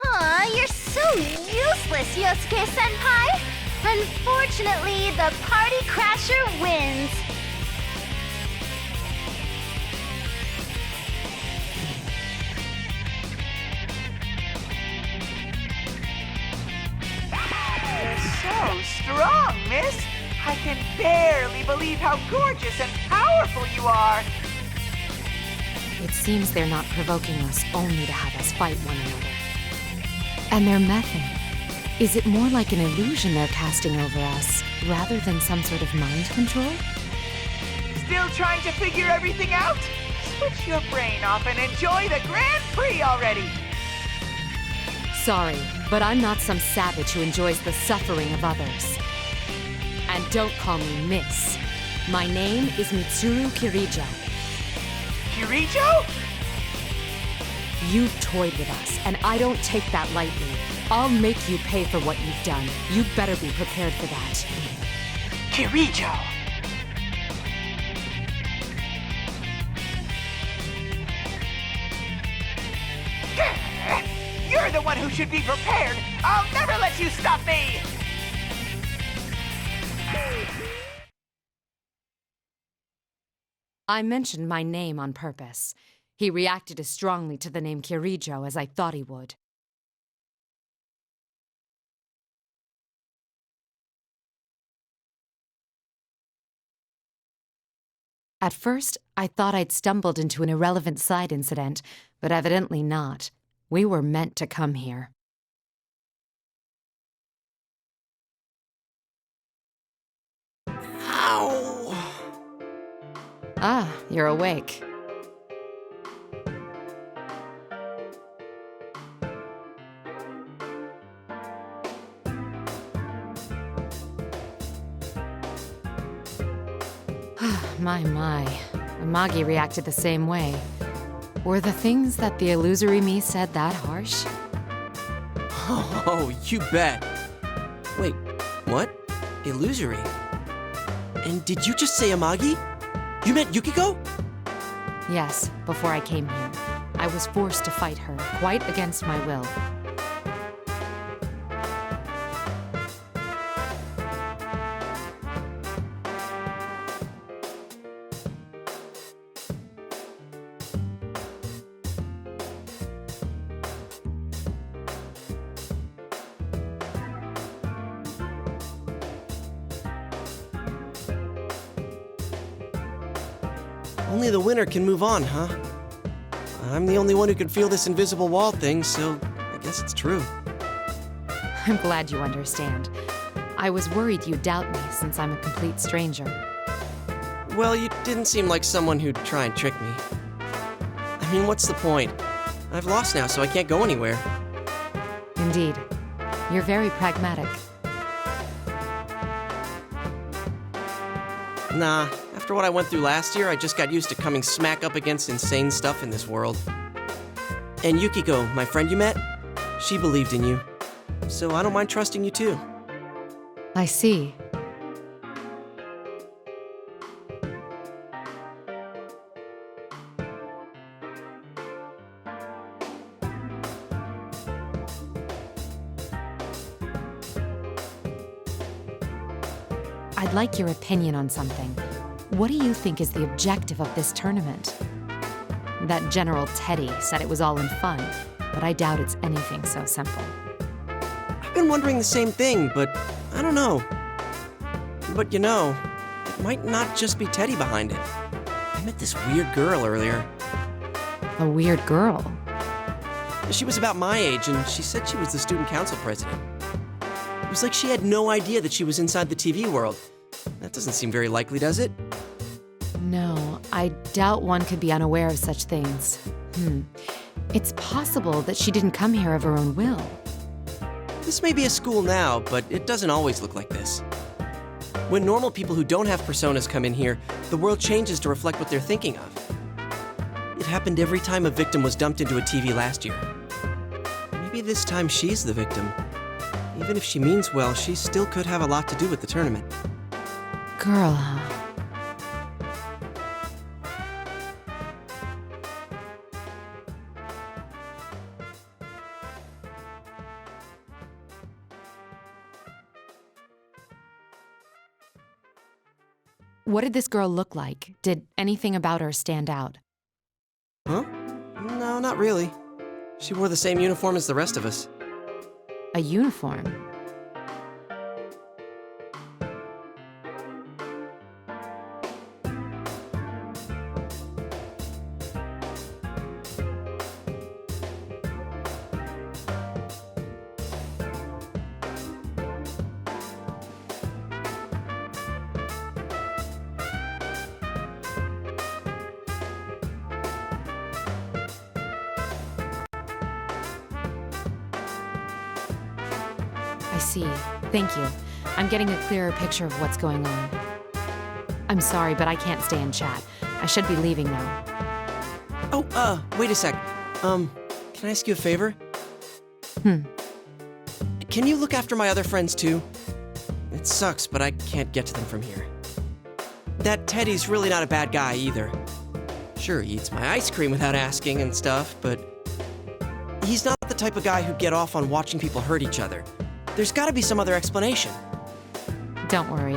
Aw, you're so useless, Yosuke-senpai! Unfortunately, the party crasher wins! You're so strong, miss! I can barely believe how gorgeous and powerful you are! It seems they're not provoking us only to have us fight one another. And their method. Is it more like an illusion they're casting over us, rather than some sort of mind control? Still trying to figure everything out? Switch your brain off and enjoy the Grand Prix already! Sorry, but I'm not some savage who enjoys the suffering of others. And don't call me Miss. My name is Mitsuru Kirijo. Kirijo? You've toyed with us, and I don't take that lightly. I'll make you pay for what you've done. You better be prepared for that. Kirijo! You're the one who should be prepared! I'll never let you stop me! I mentioned my name on purpose. He reacted as strongly to the name Kirijo as I thought he would. At first, I thought I'd stumbled into an irrelevant side incident, but evidently not. We were meant to come here. Ow! Ah, you're awake. My. Amagi reacted the same way. Were the things that the illusory me said that harsh? Oh, you bet. Wait, what? Illusory? And did you just say Amagi? You meant Yukiko? Yes, before I came here. I was forced to fight her, quite against my will. Only the winner can move on, huh? I'm the only one who can feel this invisible wall thing, so I guess it's true. I'm glad you understand. I was worried you'd doubt me since I'm a complete stranger. Well, you didn't seem like someone who'd try and trick me. I mean, what's the point? I've lost now, so I can't go anywhere. Indeed. You're very pragmatic. Nah, after what I went through last year, I just got used to coming smack up against insane stuff in this world. And Yukiko, my friend you met, she believed in you. So I don't mind trusting you too. I see. I'd like your opinion on something. What do you think is the objective of this tournament? That General Teddy said it was all in fun, but I doubt it's anything so simple. I've been wondering the same thing, but I don't know. But you know, it might not just be Teddy behind it. I met this weird girl earlier. A weird girl? She was about my age, and she said she was the student council president. It was like she had no idea that she was inside the TV world. That doesn't seem very likely, does it? No, I doubt one could be unaware of such things. It's possible that she didn't come here of her own will. This may be a school now, but it doesn't always look like this. When normal people who don't have personas come in here, the world changes to reflect what they're thinking of. It happened every time a victim was dumped into a TV last year. Maybe this time she's the victim. Even if she means well, she still could have a lot to do with the tournament. Girl, huh? What did this girl look like? Did anything about her stand out? Huh? No, not really. She wore the same uniform as the rest of us. A uniform? I see. Thank you. I'm getting a clearer picture of what's going on. I'm sorry, but I can't stay and chat. I should be leaving now. Oh, wait a sec. Can I ask you a favor? Can you look after my other friends too? It sucks, but I can't get to them from here. That Teddy's really not a bad guy either. Sure, he eats my ice cream without asking and stuff, but he's not the type of guy who'd get off on watching people hurt each other. There's gotta be some other explanation. Don't worry.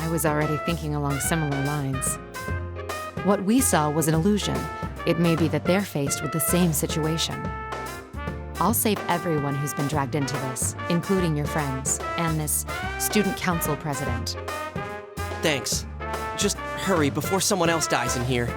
I was already thinking along similar lines. What we saw was an illusion. It may be that they're faced with the same situation. I'll save everyone who's been dragged into this, including your friends, and this student council president. Thanks. Just hurry before someone else dies in here.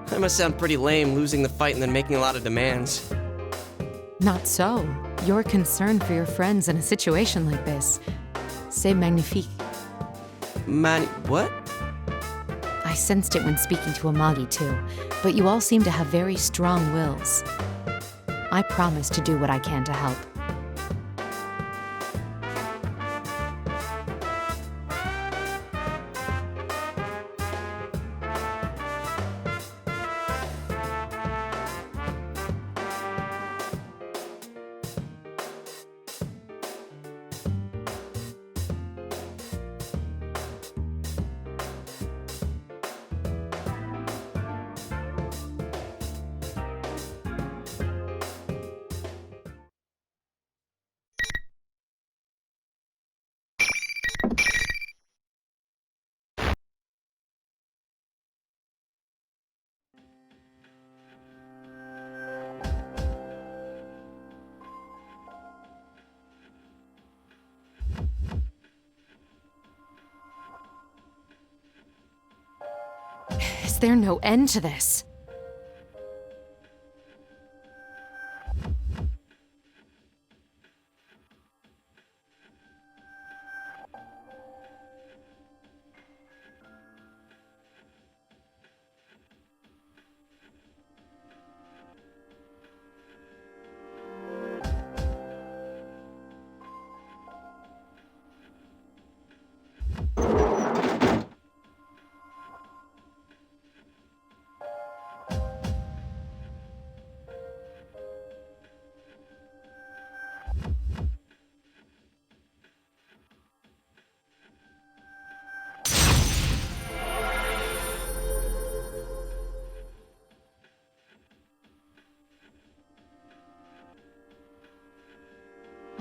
That must sound pretty lame, losing the fight and then making a lot of demands. Not so. You're concerned for your friends in a situation like this. C'est magnifique. What? I sensed it when speaking to Amagi too, but you all seem to have very strong wills. I promise to do what I can to help. Is there no end to this?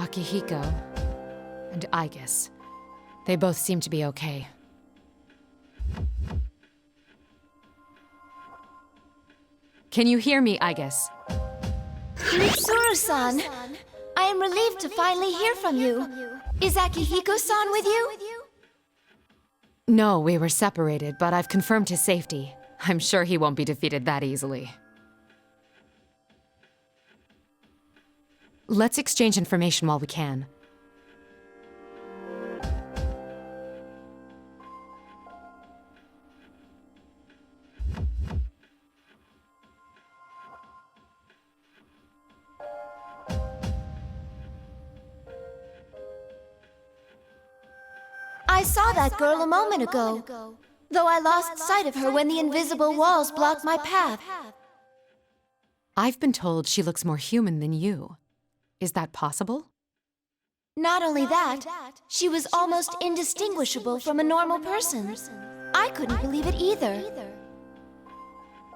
Akihiko and Aigis. They both seem to be okay. Can you hear me, Aigis? Mitsuru-san, I am relieved to finally hear from you. Is Akihiko-san with you? No, we were separated, but I've confirmed his safety. I'm sure he won't be defeated that easily. Let's exchange information while we can. I saw that girl a moment ago, though I lost sight of her when the invisible walls blocked my path. I've been told she looks more human than you. Is that possible? Not only that, she was almost indistinguishable from a normal person. I couldn't believe it either.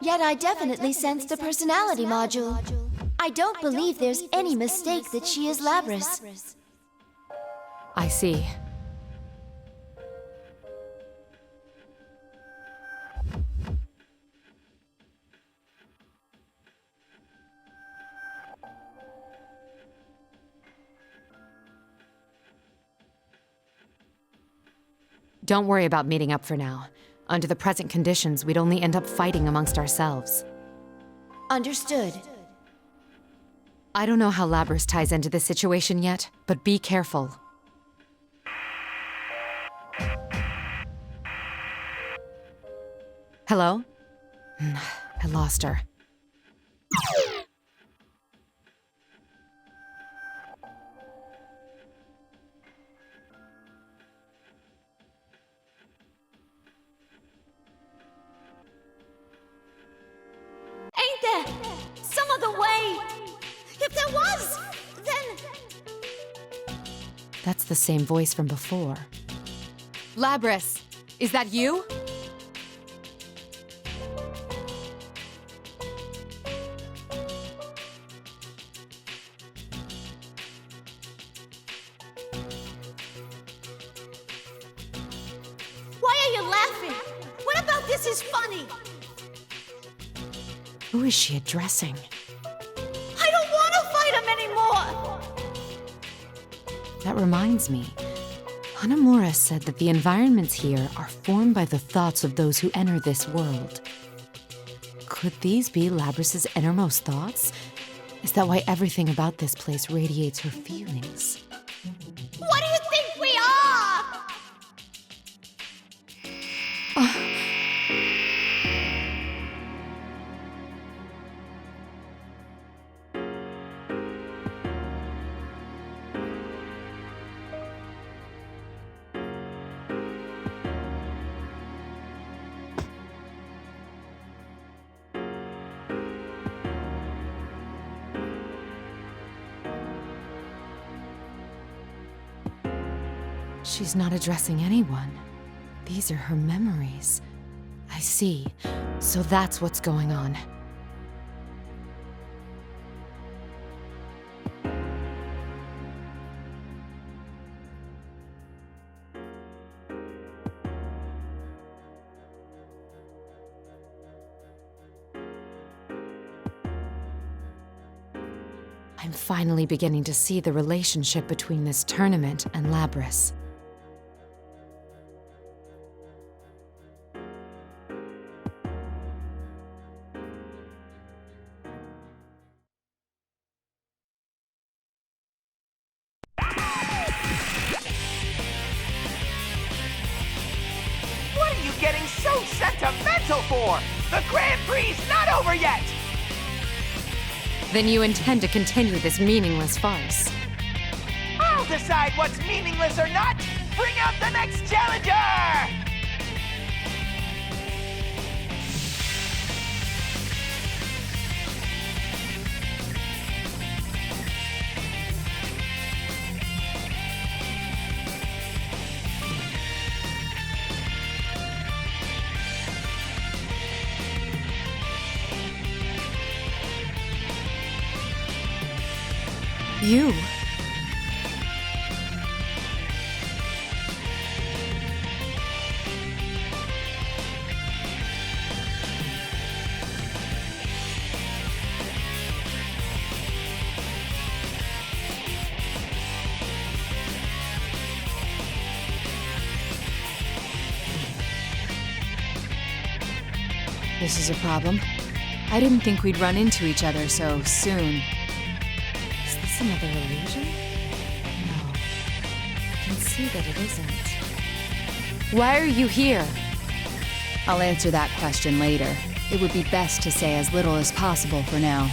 Yet I definitely sensed a personality module. I don't believe there's any mistake that she is Labris. I see. Don't worry about meeting up for now. Under the present conditions, we'd only end up fighting amongst ourselves. Understood. I don't know how Labris ties into this situation yet, but be careful. Hello? I lost her. Ain't there some other way? If there was, then... That's the same voice from before. Labris, is that you? Why are you laughing? What about this is funny? Who is she addressing? I don't want to fight him anymore! That reminds me. Hanamura said that the environments here are formed by the thoughts of those who enter this world. Could these be Labris's innermost thoughts? Is that why everything about this place radiates her feelings? What do you think we are? She's not addressing anyone. These are her memories. I see. So that's what's going on. I'm finally beginning to see the relationship between this tournament and Labris. What are you getting so sentimental for? The Grand Prix not over yet! Then you intend to continue this meaningless farce. I'll decide what's meaningless or not! Bring out the next challenger! You? This is a problem. I didn't think we'd run into each other so soon. Is this another illusion? No. I can see that it isn't. Why are you here? I'll answer that question later. It would be best to say as little as possible for now.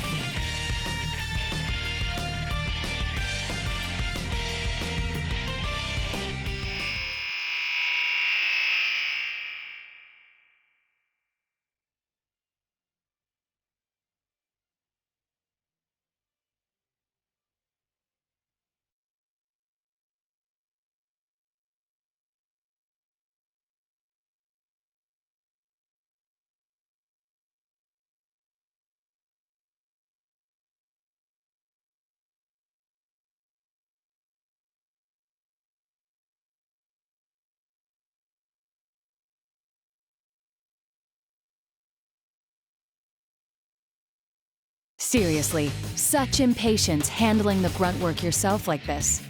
Seriously, such impatience handling the grunt work yourself like this.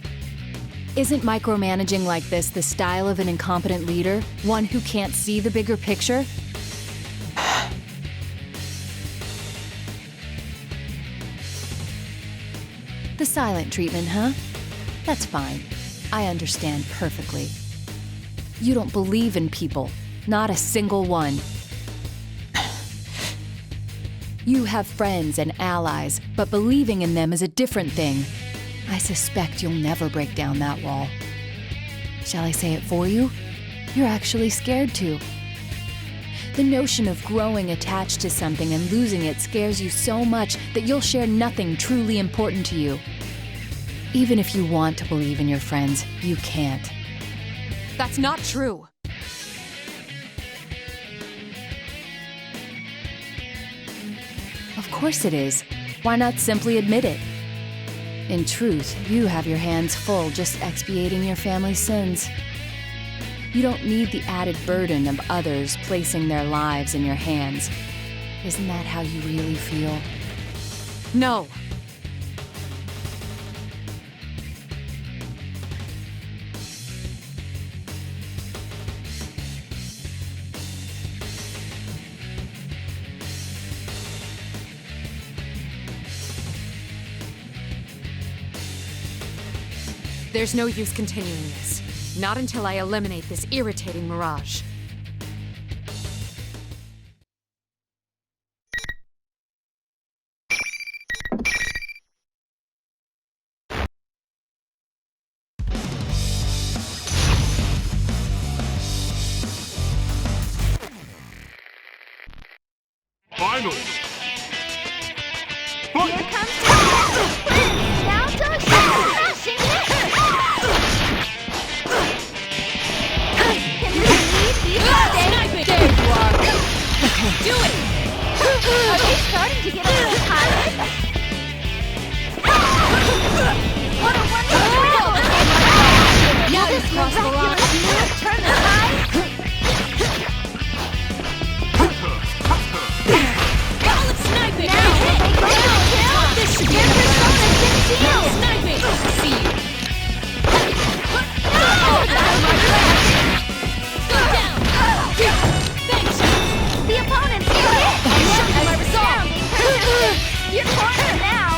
Isn't micromanaging like this the style of an incompetent leader? One who can't see the bigger picture? The silent treatment, huh? That's fine. I understand perfectly. You don't believe in people. Not a single one. You have friends and allies, but believing in them is a different thing. I suspect you'll never break down that wall. Shall I say it for you? You're actually scared to. The notion of growing attached to something and losing it scares you so much that you'll share nothing truly important to you. Even if you want to believe in your friends, you can't. That's not true. Of course it is. Why not simply admit it? In truth, you have your hands full just expiating your family's sins. You don't need the added burden of others placing their lives in your hands. Isn't that how you really feel? No. There's no use continuing this. Not until I eliminate this irritating mirage. Finally! Here comes the now to smashing it! Can this lead be sustained? There you are! Do it! Are they starting to get a little tired? What a wonderful battle! Now Will you've this crossed the line. miraculous move turn the tide? Snipe it! Now will they go for the kill? This should be Your persona's been sealed! Snipe it! See you! Oh, that's my friend! Go down! Thanks! The opponent's hit! I'll show you my resolve! You're cornered now!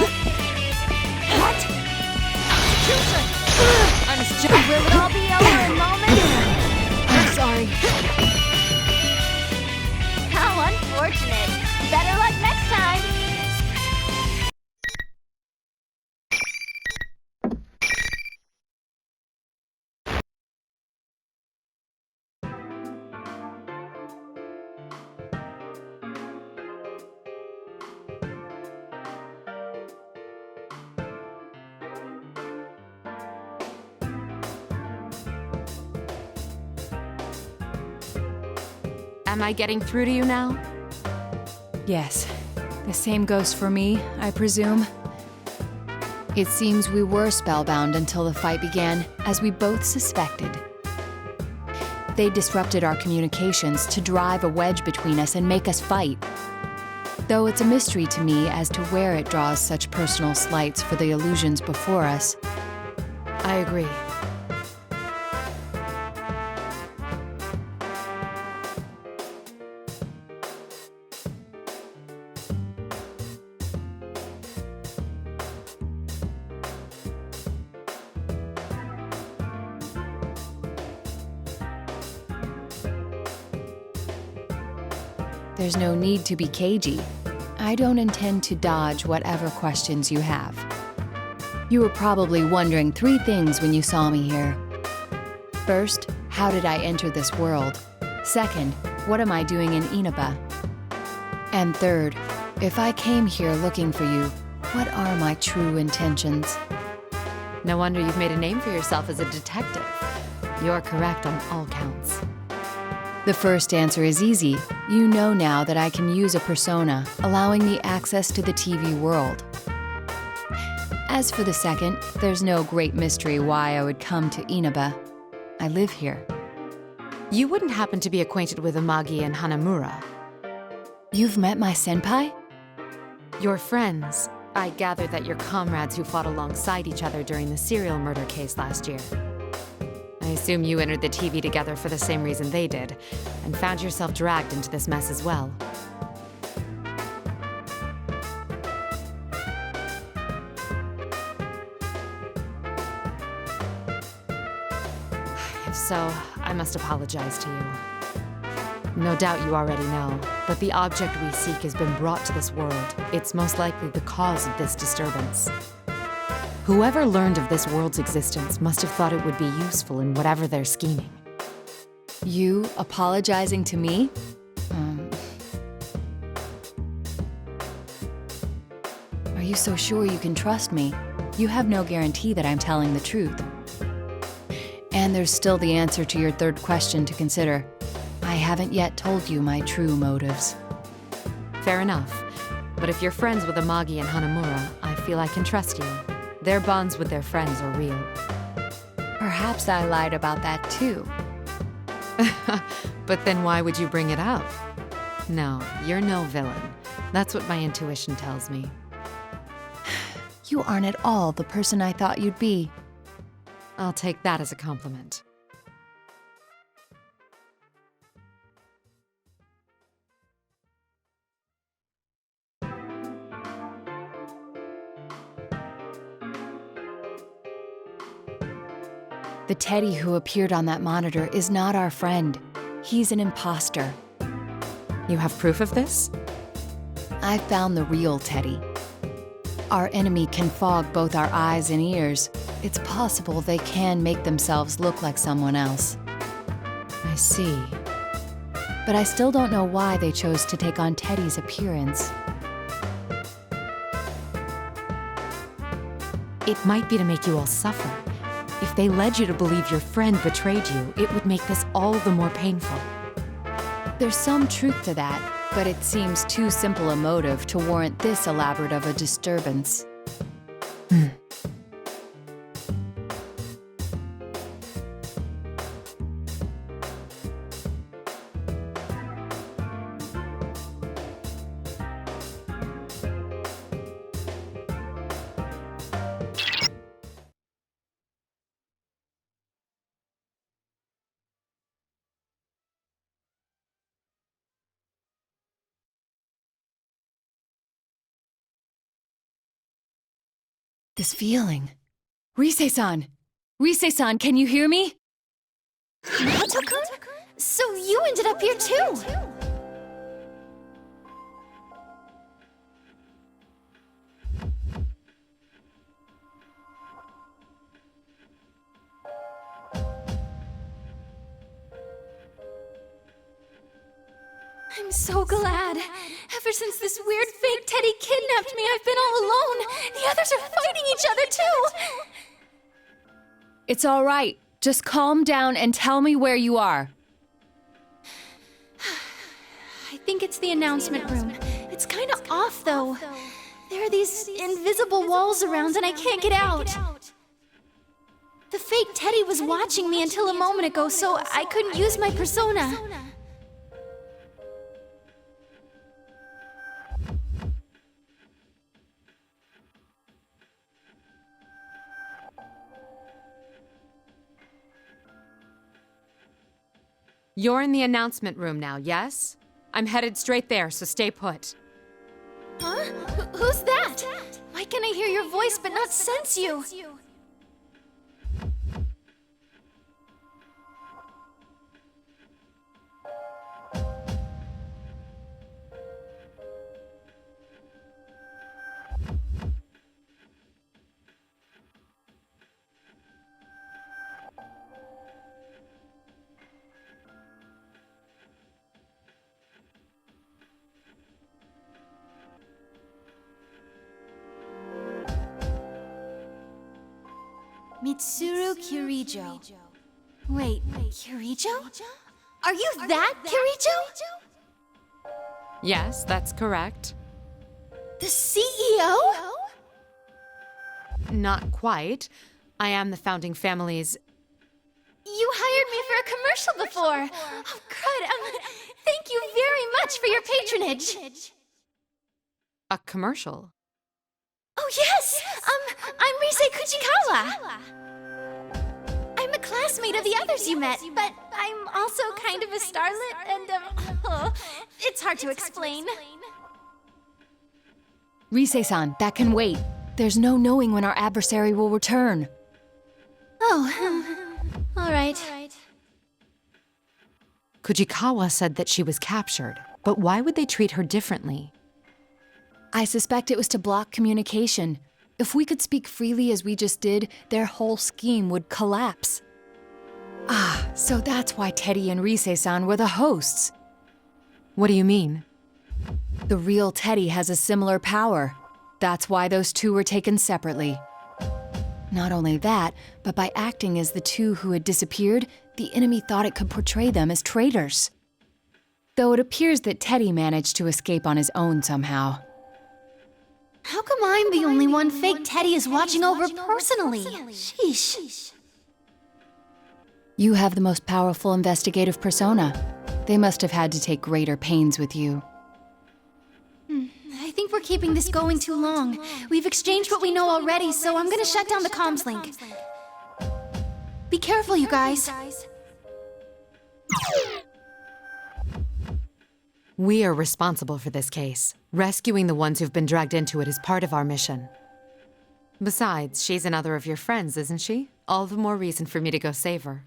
What? Execution! I must jump. Will it all be over in moments? I'm sorry. How unfortunate! Better luck next time! Am I getting through to you now? Yes. The same goes for me, I presume. It seems we were spellbound until the fight began, as we both suspected. They disrupted our communications to drive a wedge between us and make us fight. Though it's a mystery to me as to where it draws such personal slights for the illusions before us. I agree. There's no need to be cagey. I don't intend to dodge whatever questions you have. You were probably wondering 3 things when you saw me here. First, how did I enter this world? Second, what am I doing in Inaba? And third, if I came here looking for you, what are my true intentions? No wonder you've made a name for yourself as a detective. You're correct on all counts. The first answer is easy. You know now that I can use a persona, allowing me access to the TV world. As for the second, there's no great mystery why I would come to Inaba. I live here. You wouldn't happen to be acquainted with Amagi and Hanamura? You've met my senpai? Your friends. I gathered that you're comrades who fought alongside each other during the serial murder case last year. I assume you entered the TV together for the same reason they did, and found yourself dragged into this mess as well. If so, I must apologize to you. No doubt you already know, but the object we seek has been brought to this world. It's most likely the cause of this disturbance. Whoever learned of this world's existence must have thought it would be useful in whatever they're scheming. You apologizing to me? Are you so sure you can trust me? You have no guarantee that I'm telling the truth. And there's still the answer to your third question to consider. I haven't yet told you my true motives. Fair enough. But if you're friends with Amagi and Hanamura, I feel I can trust you. Their bonds with their friends are real. Perhaps I lied about that too. But then why would you bring it up? No, you're no villain. That's what my intuition tells me. You aren't at all the person I thought you'd be. I'll take that as a compliment. The Teddy who appeared on that monitor is not our friend. He's an imposter. You have proof of this? I found the real Teddy. Our enemy can fog both our eyes and ears. It's possible they can make themselves look like someone else. I see. But I still don't know why they chose to take on Teddy's appearance. It might be to make you all suffer. If they led you to believe your friend betrayed you, it would make this all the more painful. There's some truth to that, but it seems too simple a motive to warrant this elaborate of a disturbance. This feeling. Rise-san! Rise-san, can you hear me? Nato-kun? So you ended up here too! I'm so glad. Ever since this weird fake Teddy kidnapped me, I've been all alone. The others are fighting each other too. It's all right. Just calm down and tell me where you are. I think it's the announcement room. It's kind of off though. There are these invisible walls around and I can't get out. The fake Teddy was watching me until a moment ago, so I couldn't use my persona. You're in the announcement room now, yes? I'm headed straight there, so stay put. Huh? Who's that? Why can I hear your voice but not sense you? Mitsuru Kirijo. Wait, Kirijo? Are you that Kirijo? Yes, that's correct. The CEO? Not quite. I am the founding family's... You hired me for a commercial before. Oh, good. Thank you very much for your patronage. A commercial? Oh, yes! I'm Rise Kujikawa. I'm a classmate of the others you met, but I'm also kind of a starlet, and, it's hard to explain. Rise-san, that can wait. There's no knowing when our adversary will return. Oh, all right. Kujikawa said that she was captured, but why would they treat her differently? I suspect it was to block communication. If we could speak freely as we just did, their whole scheme would collapse. Ah, so that's why Teddy and Rise-san were the hosts. What do you mean? The real Teddy has a similar power. That's why those two were taken separately. Not only that, but by acting as the two who had disappeared, the enemy thought it could portray them as traitors. Though it appears that Teddy managed to escape on his own somehow. How come I'm the only one fake Teddy is watching over personally? Sheesh. You have the most powerful investigative persona. They must have had to take greater pains with you. I think we're keeping this going too long. We've exchanged what we know already, so I'm gonna shut down the comms link. Be careful, you guys. We are responsible for this case. Rescuing the ones who've been dragged into it is part of our mission. Besides, she's another of your friends, isn't she? All the more reason for me to go save her.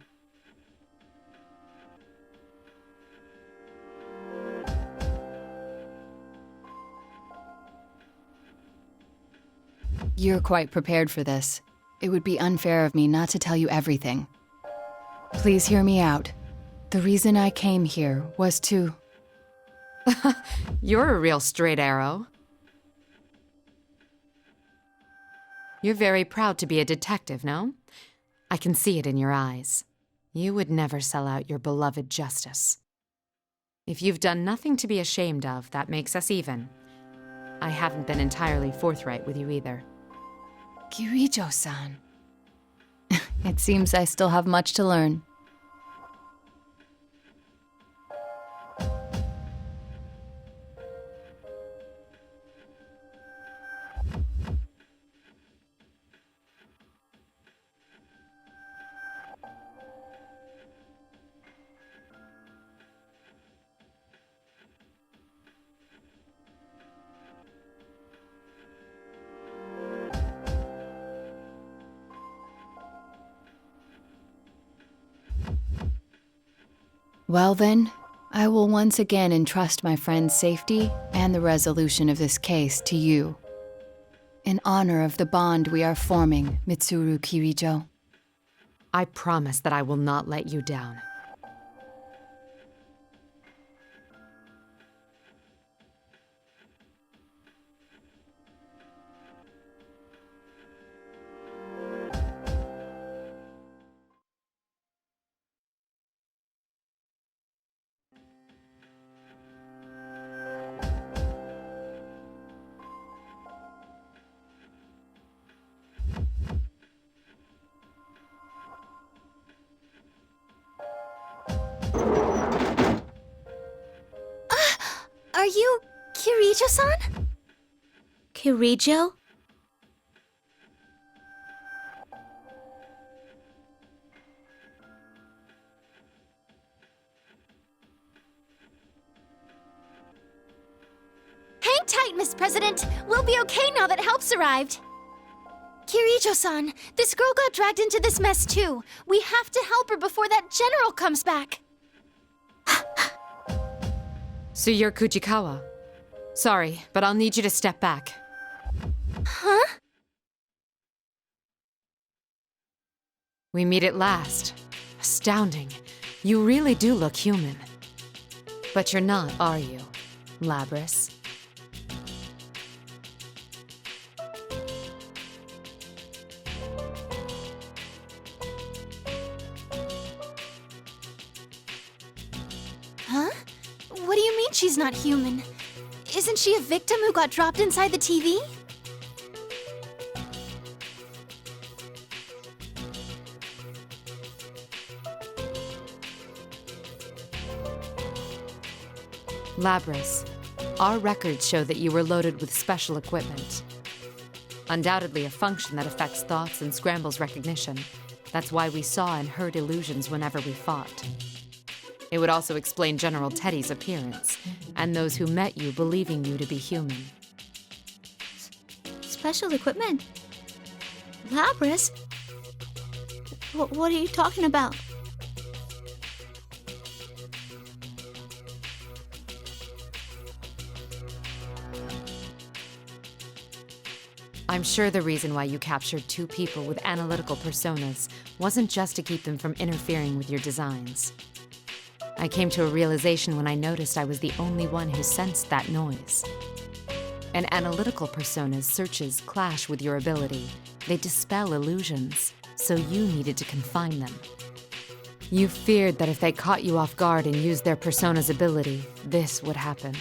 You're quite prepared for this. It would be unfair of me not to tell you everything. Please hear me out. The reason I came here was to... You're a real straight arrow. You're very proud to be a detective, no? I can see it in your eyes. You would never sell out your beloved justice. If you've done nothing to be ashamed of, that makes us even. I haven't been entirely forthright with you either. Kirijo-san. It seems I still have much to learn. Well then, I will once again entrust my friend's safety and the resolution of this case to you. In honor of the bond we are forming, Mitsuru Kirijo. I promise that I will not let you down. Are you Kirijo-san? Kirijo? Hang tight, Miss President. We'll be okay now that help's arrived. Kirijo-san, this girl got dragged into this mess too. We have to help her before that general comes back. So you're Kujikawa. Sorry, but I'll need you to step back. Huh? We meet at last. Astounding. You really do look human. But you're not, are you, Labris? What do you mean she's not human? Isn't she a victim who got dropped inside the TV? Labris, our records show that you were loaded with special equipment. Undoubtedly a function that affects thoughts and scrambles recognition. That's why we saw and heard illusions whenever we fought. It would also explain General Teddy's appearance, and those who met you believing you to be human. Special equipment? Labris? What are you talking about? I'm sure the reason why you captured 2 people with analytical personas wasn't just to keep them from interfering with your designs. I came to a realization when I noticed I was the only one who sensed that noise. An analytical persona's searches clash with your ability. They dispel illusions, so you needed to confine them. You feared that if they caught you off guard and used their persona's ability, this would happen.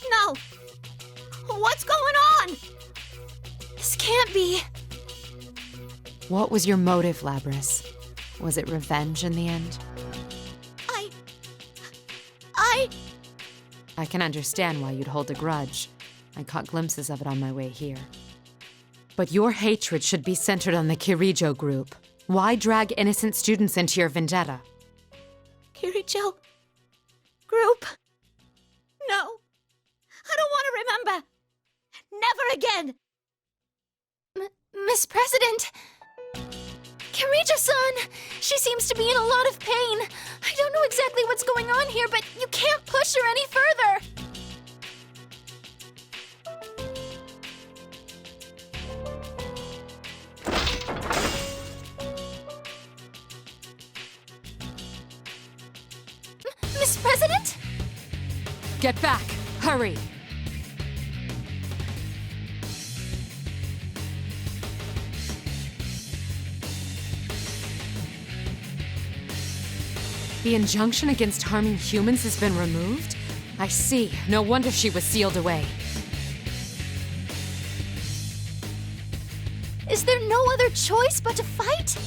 No! What's going on? This can't be. What was your motive, Labris? Was it revenge in the end? I can understand why you'd hold a grudge. I caught glimpses of it on my way here. But your hatred should be centered on the Kirijo Group. Why drag innocent students into your vendetta? Kirijo Group? No. I don't want to remember. Never again. Miss President. Kirijo-san! She seems to be in a lot of pain. I don't know exactly what's going on here, but you can't push her any further. Miss President? Get back! Hurry! The injunction against harming humans has been removed? I see. No wonder she was sealed away. Is there no other choice but to fight?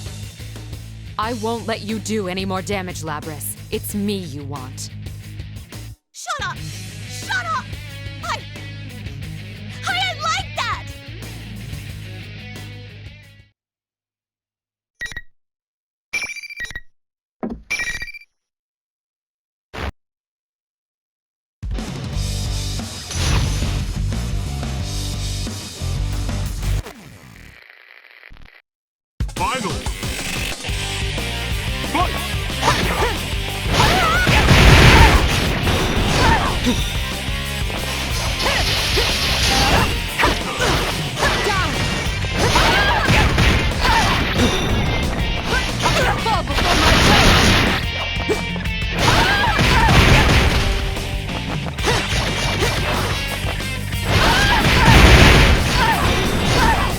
I won't let you do any more damage, Labris. It's me you want. Shut up! Shut up! I like that! Final.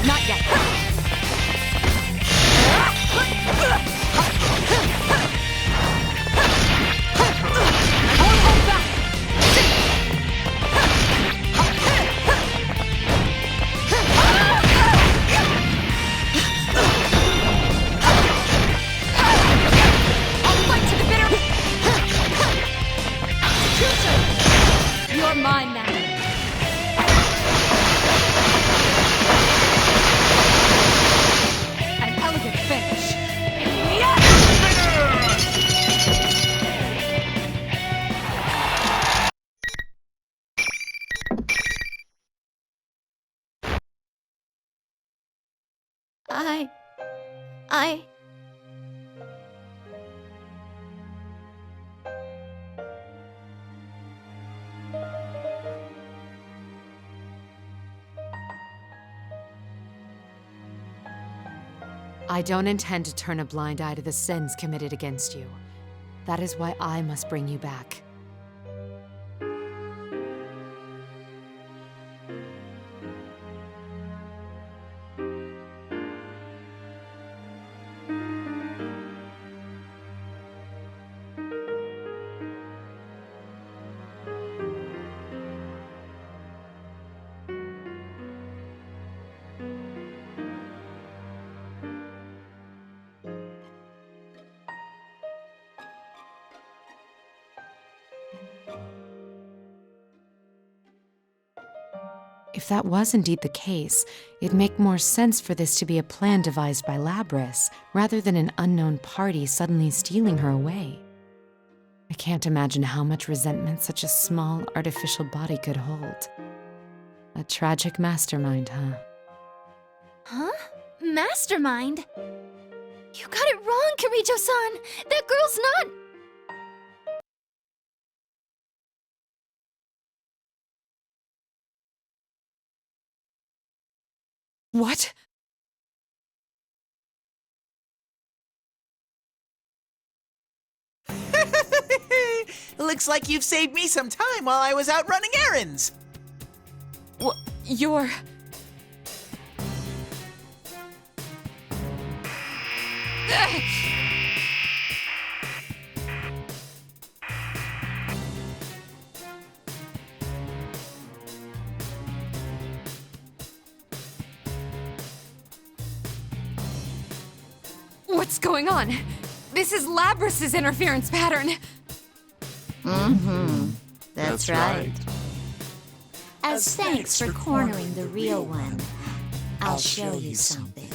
Not yet. You're mine now. An elegant finish. I... I don't intend to turn a blind eye to the sins committed against you. That is why I must bring you back. If that was indeed the case, it'd make more sense for this to be a plan devised by Labris, rather than an unknown party suddenly stealing her away. I can't imagine how much resentment such a small, artificial body could hold. A tragic mastermind, huh? Huh? Mastermind? You got it wrong, Kirijo-san! That girl's not... What? Looks like you've saved me some time while I was out running errands. You're... What's going on? This is Labris' interference pattern. That's right. As thanks for cornering the real one, I'll show you something.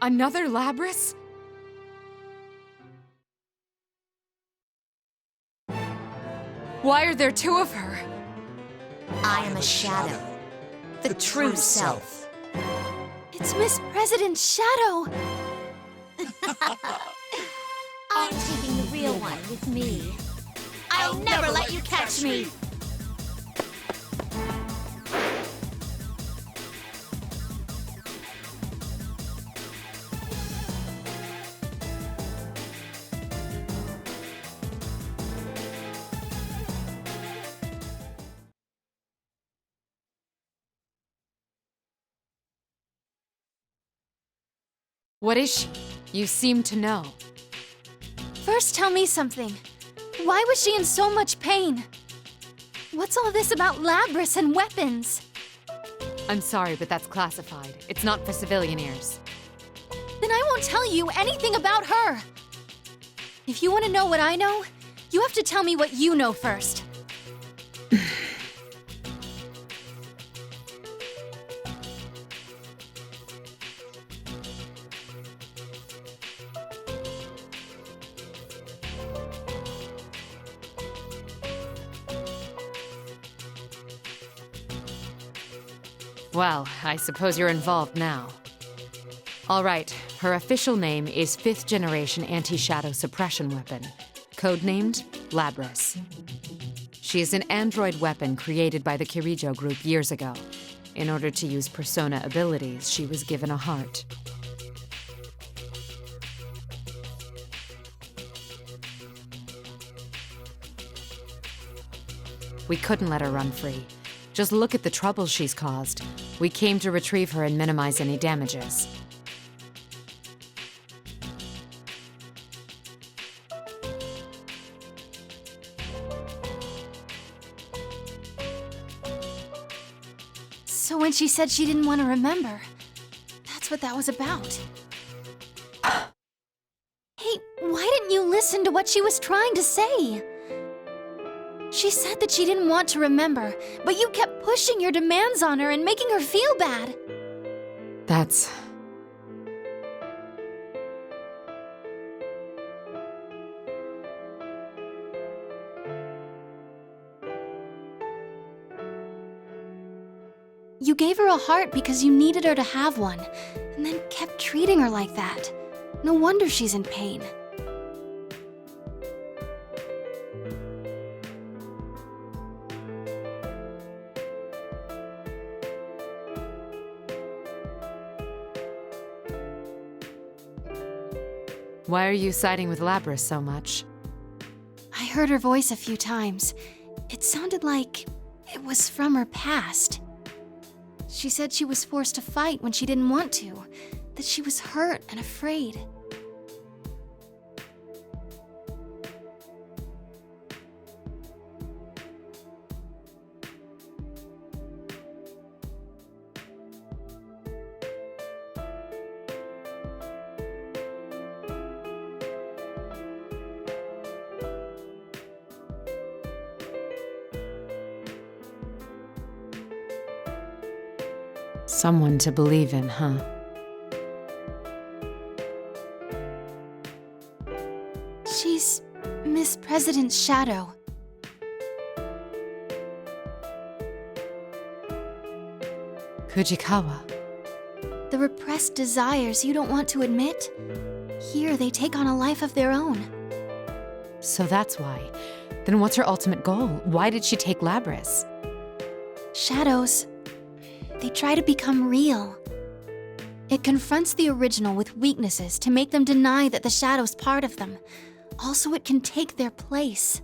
Another Labris? Why are there two of her? I am a shadow, the true self. It's Miss President's shadow! I'm taking the real one with me. I'll never let you catch me! What is she? You seem to know. First tell me something. Why was she in so much pain? What's all this about Labris and weapons? I'm sorry, but that's classified. It's not for civilian ears. Then I won't tell you anything about her. If you want to know what I know, you have to tell me what you know first. Well, I suppose you're involved now. All right, her official name is 5th Generation Anti-Shadow Suppression Weapon, codenamed Labris. She is an android weapon created by the Kirijo Group years ago. In order to use persona abilities, she was given a heart. We couldn't let her run free. Just look at the trouble she's caused. We came to retrieve her and minimize any damages. So when she said she didn't want to remember, that's what that was about. Hey, why didn't you listen to what she was trying to say? She said that she didn't want to remember, but you kept pushing your demands on her and making her feel bad. That's... You gave her a heart because you needed her to have one, and then kept treating her like that. No wonder she's in pain. Why are you siding with Labris so much? I heard her voice a few times. It sounded like it was from her past. She said she was forced to fight when she didn't want to, that she was hurt and afraid. Someone to believe in, huh? She's Miss President's shadow. Kujikawa. The repressed desires you don't want to admit, here they take on a life of their own. So that's why. Then what's her ultimate goal? Why did she take Labris? Shadows. They try to become real. It confronts the original with weaknesses to make them deny that the shadow's part of them. Also, it can take their place.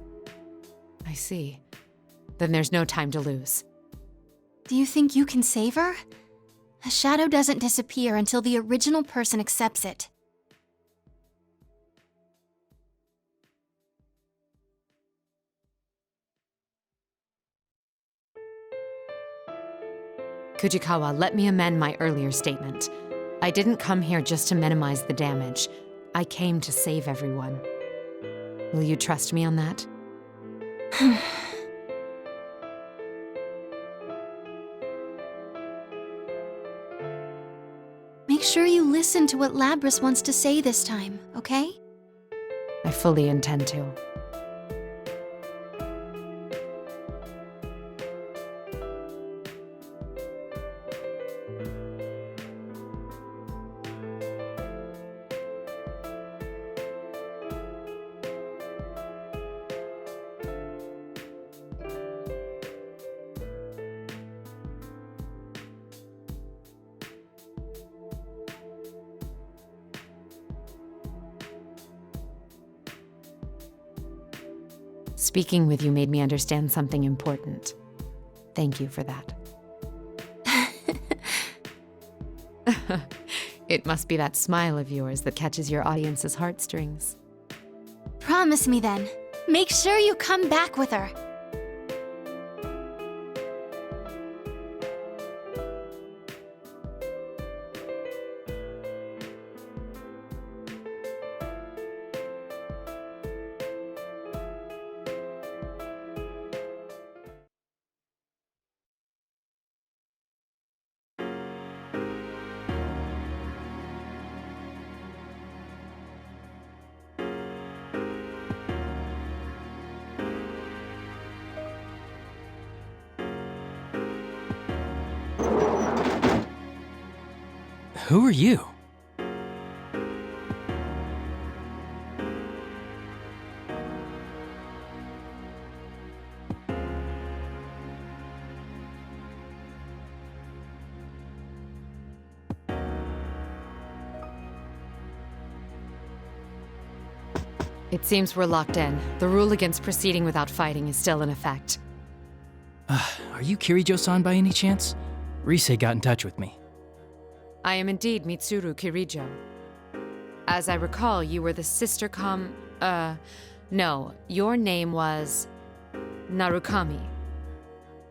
I see. Then there's no time to lose. Do you think you can save her? A shadow doesn't disappear until the original person accepts it. Kujikawa, let me amend my earlier statement. I didn't come here just to minimize the damage. I came to save everyone. Will you trust me on that? Make sure you listen to what Labris wants to say this time, okay? I fully intend to. Speaking with you made me understand something important. Thank you for that. It must be that smile of yours that catches your audience's heartstrings. Promise me then. Make sure you come back with her. Who are you? It seems we're locked in. The rule against proceeding without fighting is still in effect. Are you Kirijo-san by any chance? Rise got in touch with me. I am indeed Mitsuru Kirijo. As I recall, you were the sister no, your name was Narukami.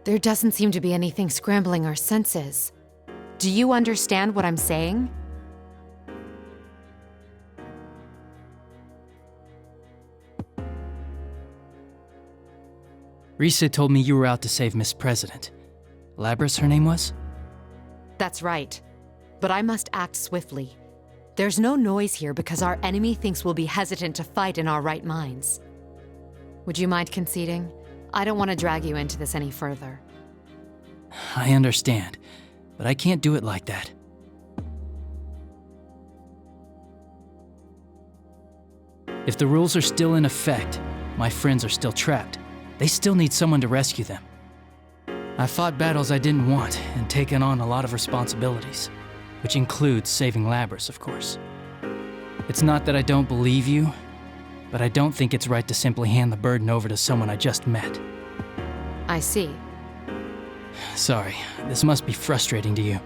There doesn't seem to be anything scrambling our senses. Do you understand what I'm saying? Rise told me you were out to save Miss President. Labris, her name was? That's right. But I must act swiftly. There's no noise here because our enemy thinks we'll be hesitant to fight in our right minds. Would you mind conceding? I don't want to drag you into this any further. I understand, but I can't do it like that. If the rules are still in effect, my friends are still trapped. They still need someone to rescue them. I fought battles I didn't want and taken on a lot of responsibilities, which includes saving Labris, of course. It's not that I don't believe you, but I don't think it's right to simply hand the burden over to someone I just met. I see. Sorry, this must be frustrating to you.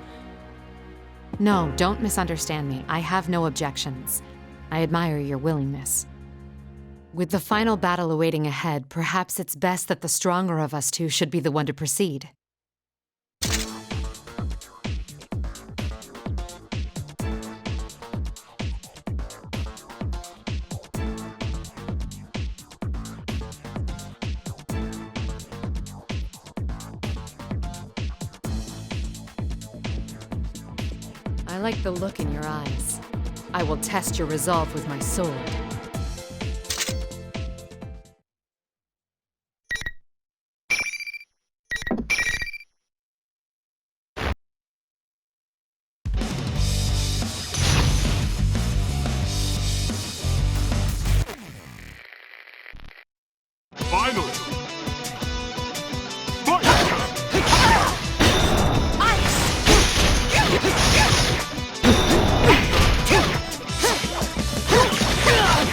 No, don't misunderstand me. I have no objections. I admire your willingness. With the final battle awaiting ahead, perhaps it's best that the stronger of us two should be the one to proceed. I like the look in your eyes. I will test your resolve with my sword. Finally!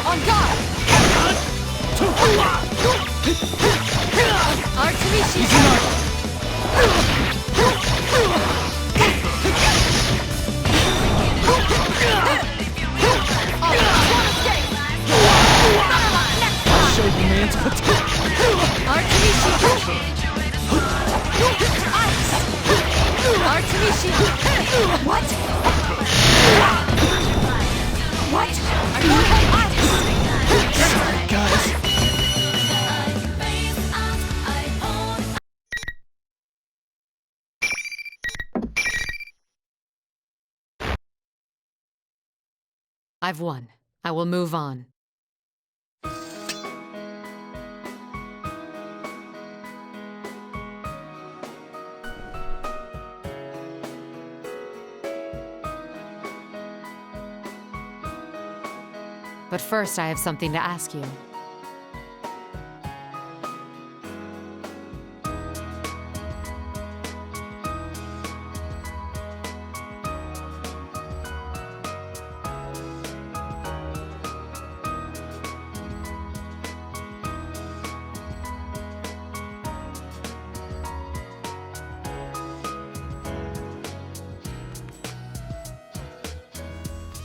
On guard! Artemisia! I'll show you man's potential. Artemisia! Artemisia! What? What? Are you Sorry, guys. I've won. I will move on. But first, I have something to ask you.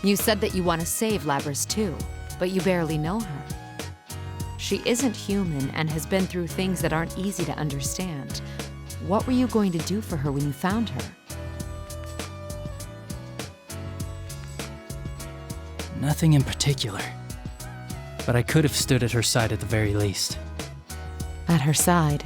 You said that you want to save Labris too, but you barely know her. She isn't human and has been through things that aren't easy to understand. What were you going to do for her when you found her? Nothing in particular. But I could have stood at her side at the very least. At her side?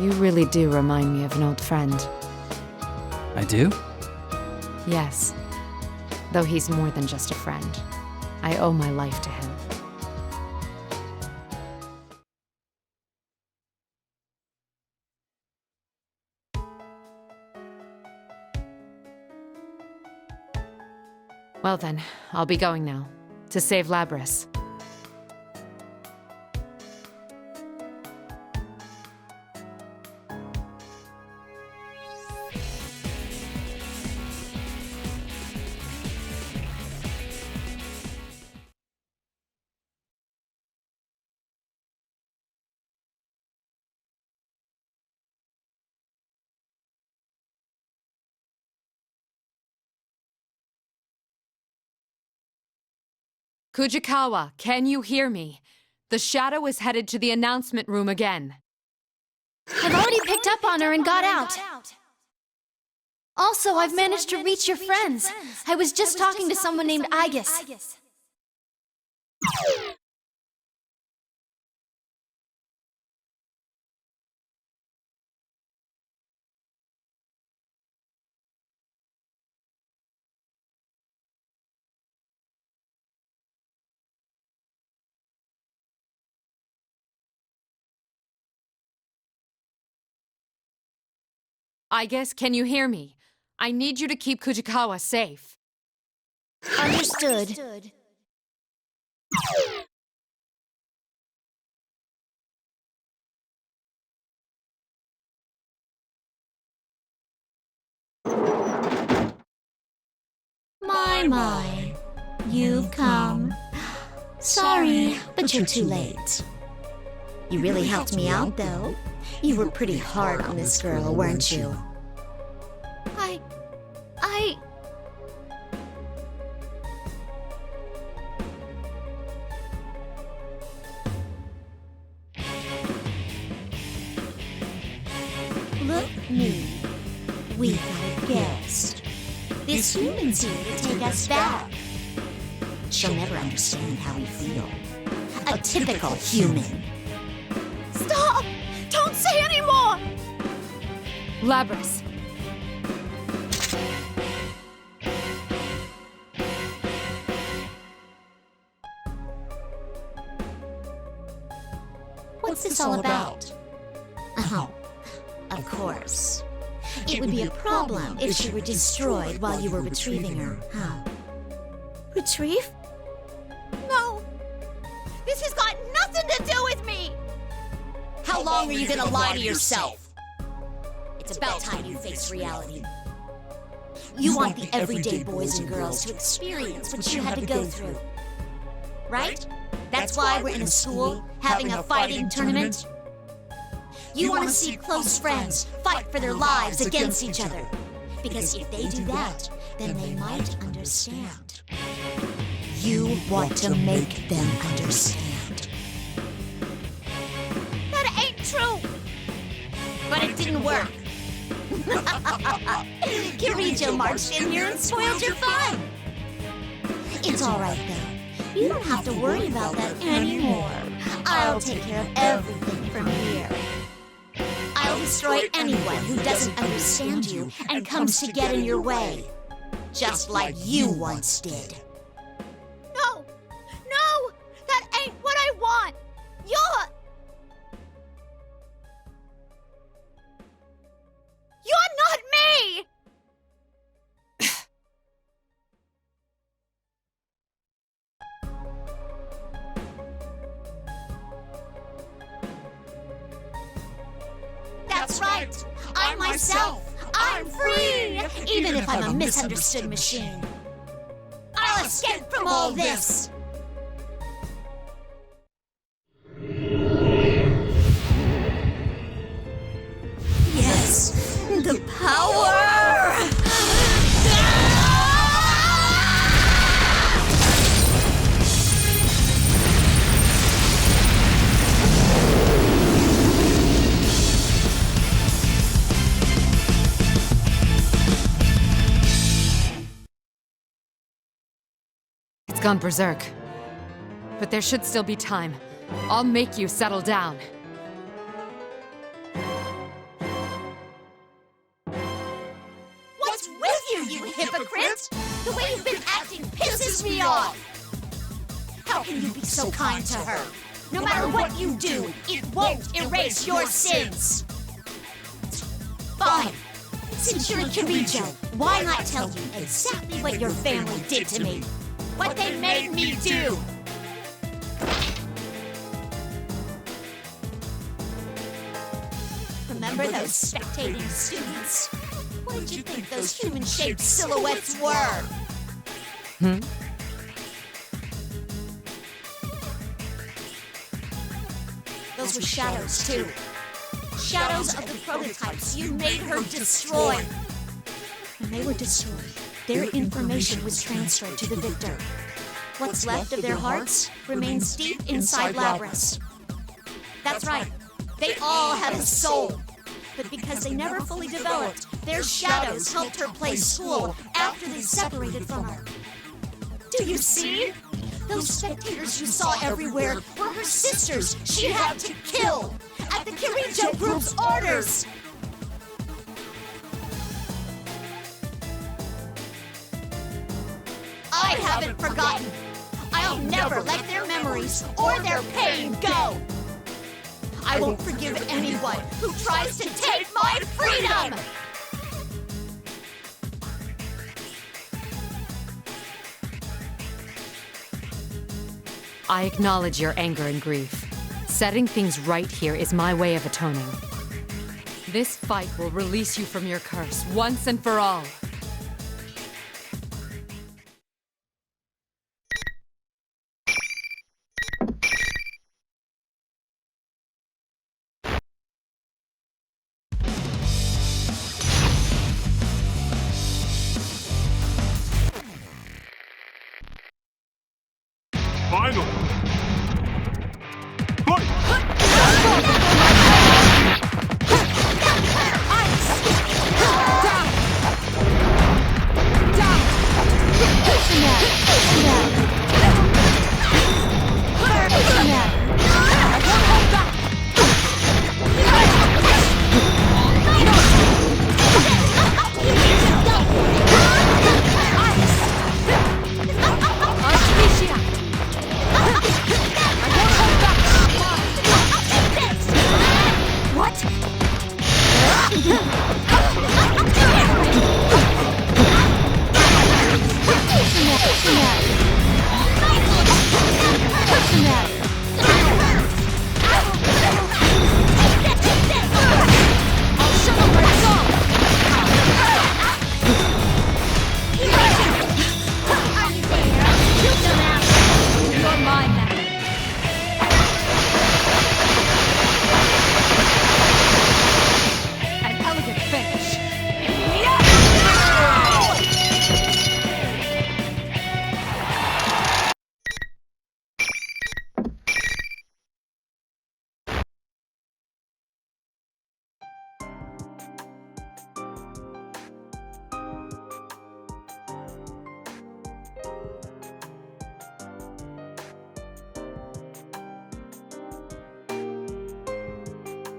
You really do remind me of an old friend. I do? Yes. Though he's more than just a friend. I owe my life to him. Well then, I'll be going now. To save Labris. Kujikawa, can you hear me? The Shadow is headed to the announcement room again. I've already picked up on her and got out. Also, I've managed to reach your friends. I was just talking to someone named Aegis. Aegis, can you hear me? I need you to keep Kujikawa safe. Understood. My, you've come. Sorry, but you're too late. You really helped me out, though. You were pretty hard on this girl, weren't you? Look me. We got a guest. This human's here to take us back. She'll never understand how we feel. A typical human. Stop! Don't say any more! Labris. What's this all about? Oh, of course. It would be a problem if she were destroyed while you were retrieving her, huh? Retrieve? No! This has got nothing to do with me! How long are you gonna lie to yourself? It's about time you face reality. You want the everyday boys and girls to experience what you had to go through. Right? That's why we're in a school having a fighting tournament? You want to see close friends fight for their lives against each other. Because if they do that, then they might understand. You want to make them understand. That ain't true! But it didn't work. Kirijo marched in here and spoiled your fun. It's all right, though. You don't have to worry about that anymore. I'll take care of everything from here. I'll destroy anyone who doesn't understand you and comes to get in your way. Just like you once did. No! No! That ain't what I want! You're not me! That's right! I'm myself! I'm free! Even if I'm a misunderstood machine. I'll escape from all this! Yes! The power! It's gone berserk. But there should still be time. I'll make you settle down. What's pisses me off! How can you be so kind to her? No matter what you do, it won't erase your sins! Fine. Since you're a Kirijo, why not tell you exactly what your family did to me? What they made me do! Remember those spectating students? What did you think those human-shaped silhouettes were? Those were shadows, too. Shadows of the prototypes you made her destroy. When they were destroyed, their information was transferred to the victor. What's left of their hearts remains deep inside Labris. That's right. They all have a soul. But because they never fully developed, their shadows helped her play school after they separated from her. Do you see? Those spectators you saw everywhere were her sisters she had to kill at the Kirijo Group's orders. I haven't forgotten. I'll never let their memories or their pain go. I won't forgive anyone who tries to take my freedom! I acknowledge your anger and grief. Setting things right here is my way of atoning. This fight will release you from your curse once and for all. Final.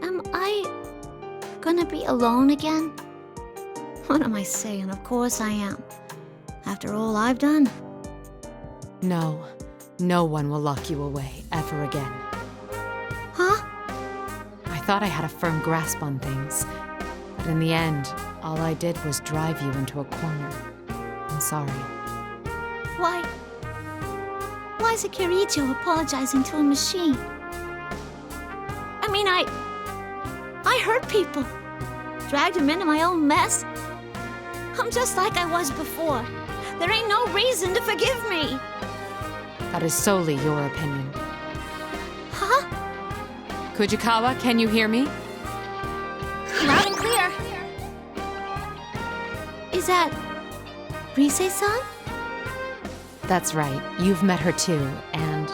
Am I gonna be alone again? What am I saying? Of course I am. After all I've done. No, no one will lock you away ever again. Huh? I thought I had a firm grasp on things, but in the end, all I did was drive you into a corner. I'm sorry. Why is a Kirijo apologizing to a machine? I mean, I hurt people. Dragged them into my own mess. I'm just like I was before. There ain't no reason to forgive me. That is solely your opinion. Huh? Kujikawa, can you hear me? Loud and clear. Is that Rise-san? That's right. You've met her too, and...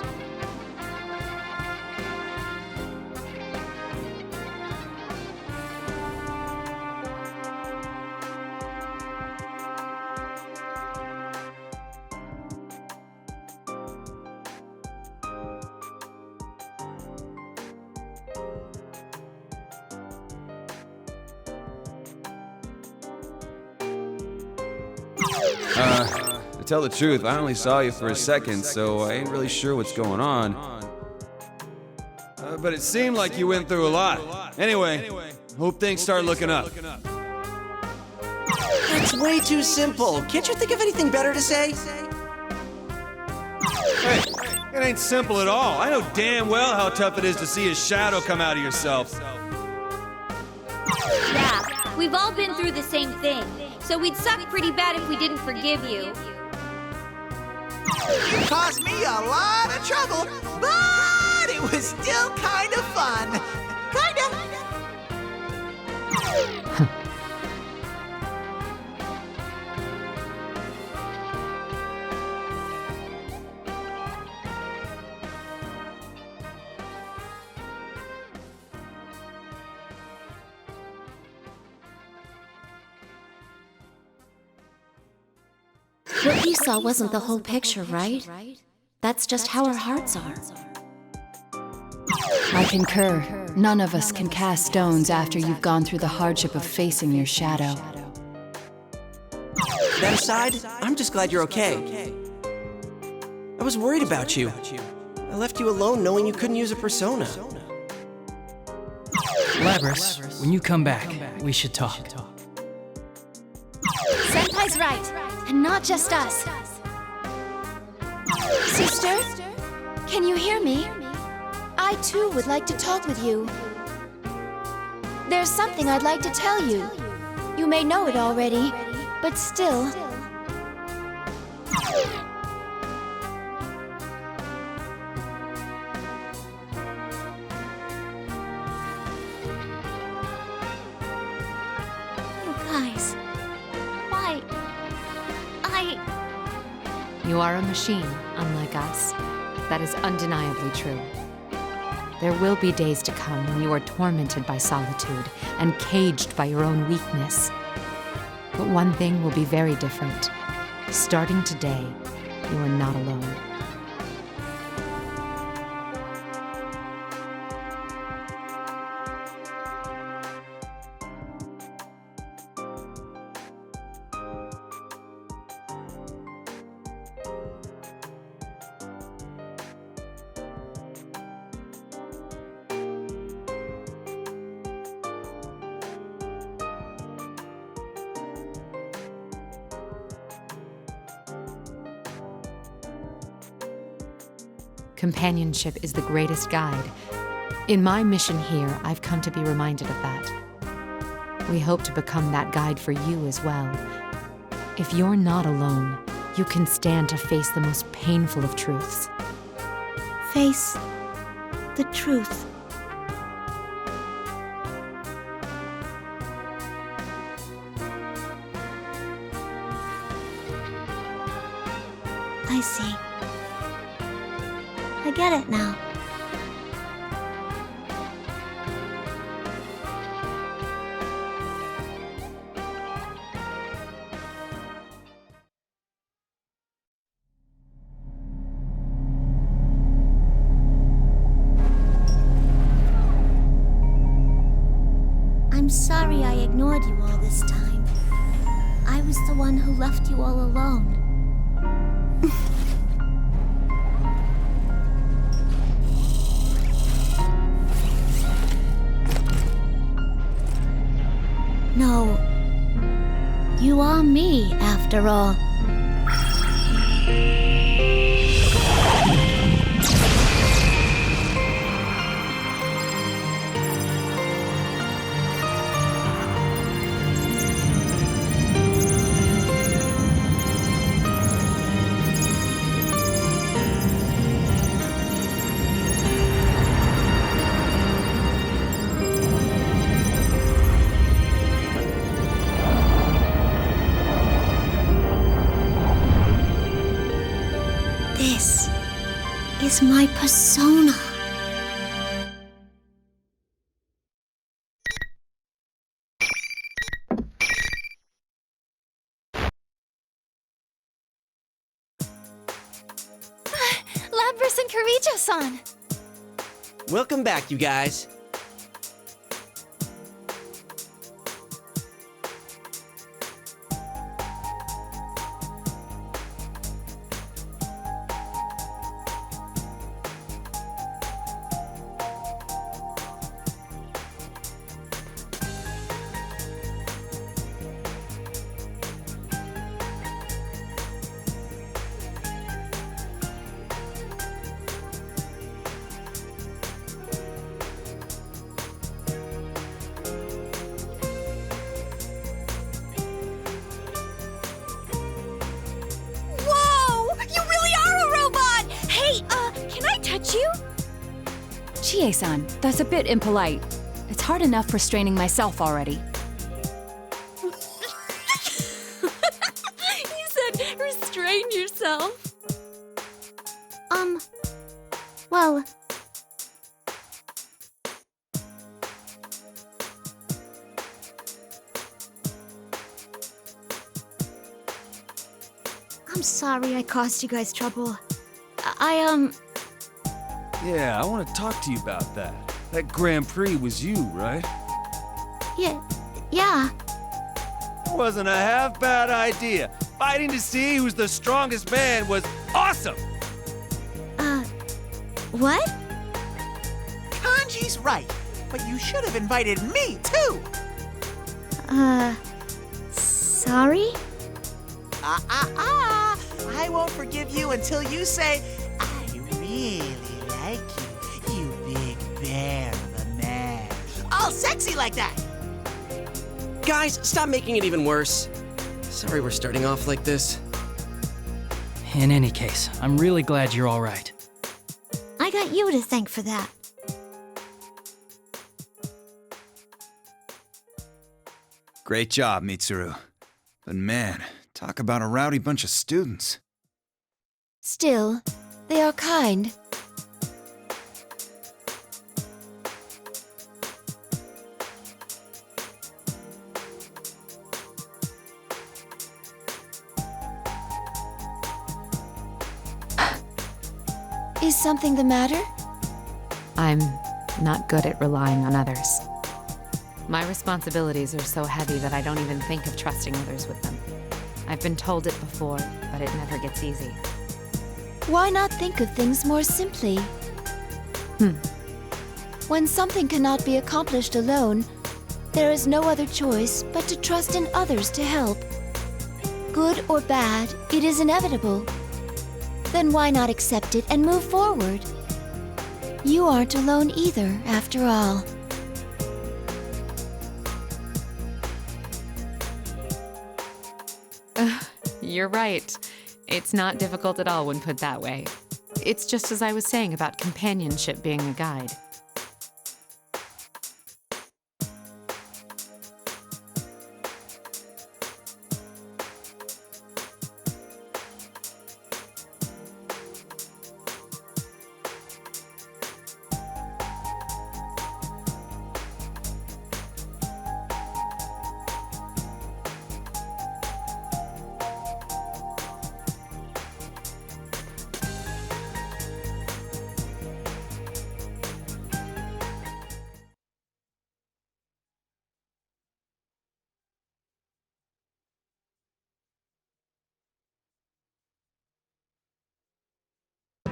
tell the truth, I only saw you for a second, so I ain't really sure what's going on. But it seemed like you went through a lot. Anyway, hope things start looking up. That's way too simple. Can't you think of anything better to say? Hey, it ain't simple at all. I know damn well how tough it is to see a shadow come out of yourself. Yeah, we've all been through the same thing, so we'd suck pretty bad if we didn't forgive you. You caused me a lot of trouble, but it was still kind of fun. Kinda. What we saw wasn't the whole picture, right? That's just how our hearts are. I concur. None of us can cast stones after you've gone through the hardship of facing your shadow. That aside, I'm just glad you're okay. I was worried about you. I left you alone knowing you couldn't use a persona. Labris, when you come back, we should talk. Senpai's right, and not just us. Sister, can you hear me? I too would like to talk with you. There's something I'd like to tell you. You may know it already, but still. Guys, why? You are a machine, unlike us. That is undeniably true. There will be days to come when you are tormented by solitude and caged by your own weakness. But one thing will be very different. Starting today, you are not alone. Companionship is the greatest guide. In my mission here, I've come to be reminded of that. We hope to become that guide for you as well. If you're not alone, you can stand to face the most painful of truths. Face the truth. I see. I get it now. I'm sorry I ignored you all this time. I was the one who left you all alone. No, you are me, after all. This is my persona. Labris and Kirijo-san! Welcome back, you guys. Chie-san, that's a bit impolite. It's hard enough restraining myself already. You said restrain yourself. Well... I'm sorry I caused you guys trouble. Yeah, I want to talk to you about that. That Grand Prix was you, right? Yeah. Wasn't a half bad idea. Fighting to see who's the strongest man was awesome! What? Kanji's right, but you should have invited me, too! Sorry? I won't forgive you until you say, I really like you, you big bear of a man. All sexy like that! Guys, stop making it even worse. Sorry we're starting off like this. In any case, I'm really glad you're all right. I got you to thank for that. Great job, Mitsuru. But man, talk about a rowdy bunch of students. Still, they are kind. Is something the matter? I'm not good at relying on others. My responsibilities are so heavy that I don't even think of trusting others with them. I've been told it before, but it never gets easy. Why not think of things more simply? When something cannot be accomplished alone, there is no other choice but to trust in others to help. Good or bad, it is inevitable. Then why not accept it and move forward? You aren't alone either, after all. You're right. It's not difficult at all when put that way. It's just as I was saying about companionship being a guide.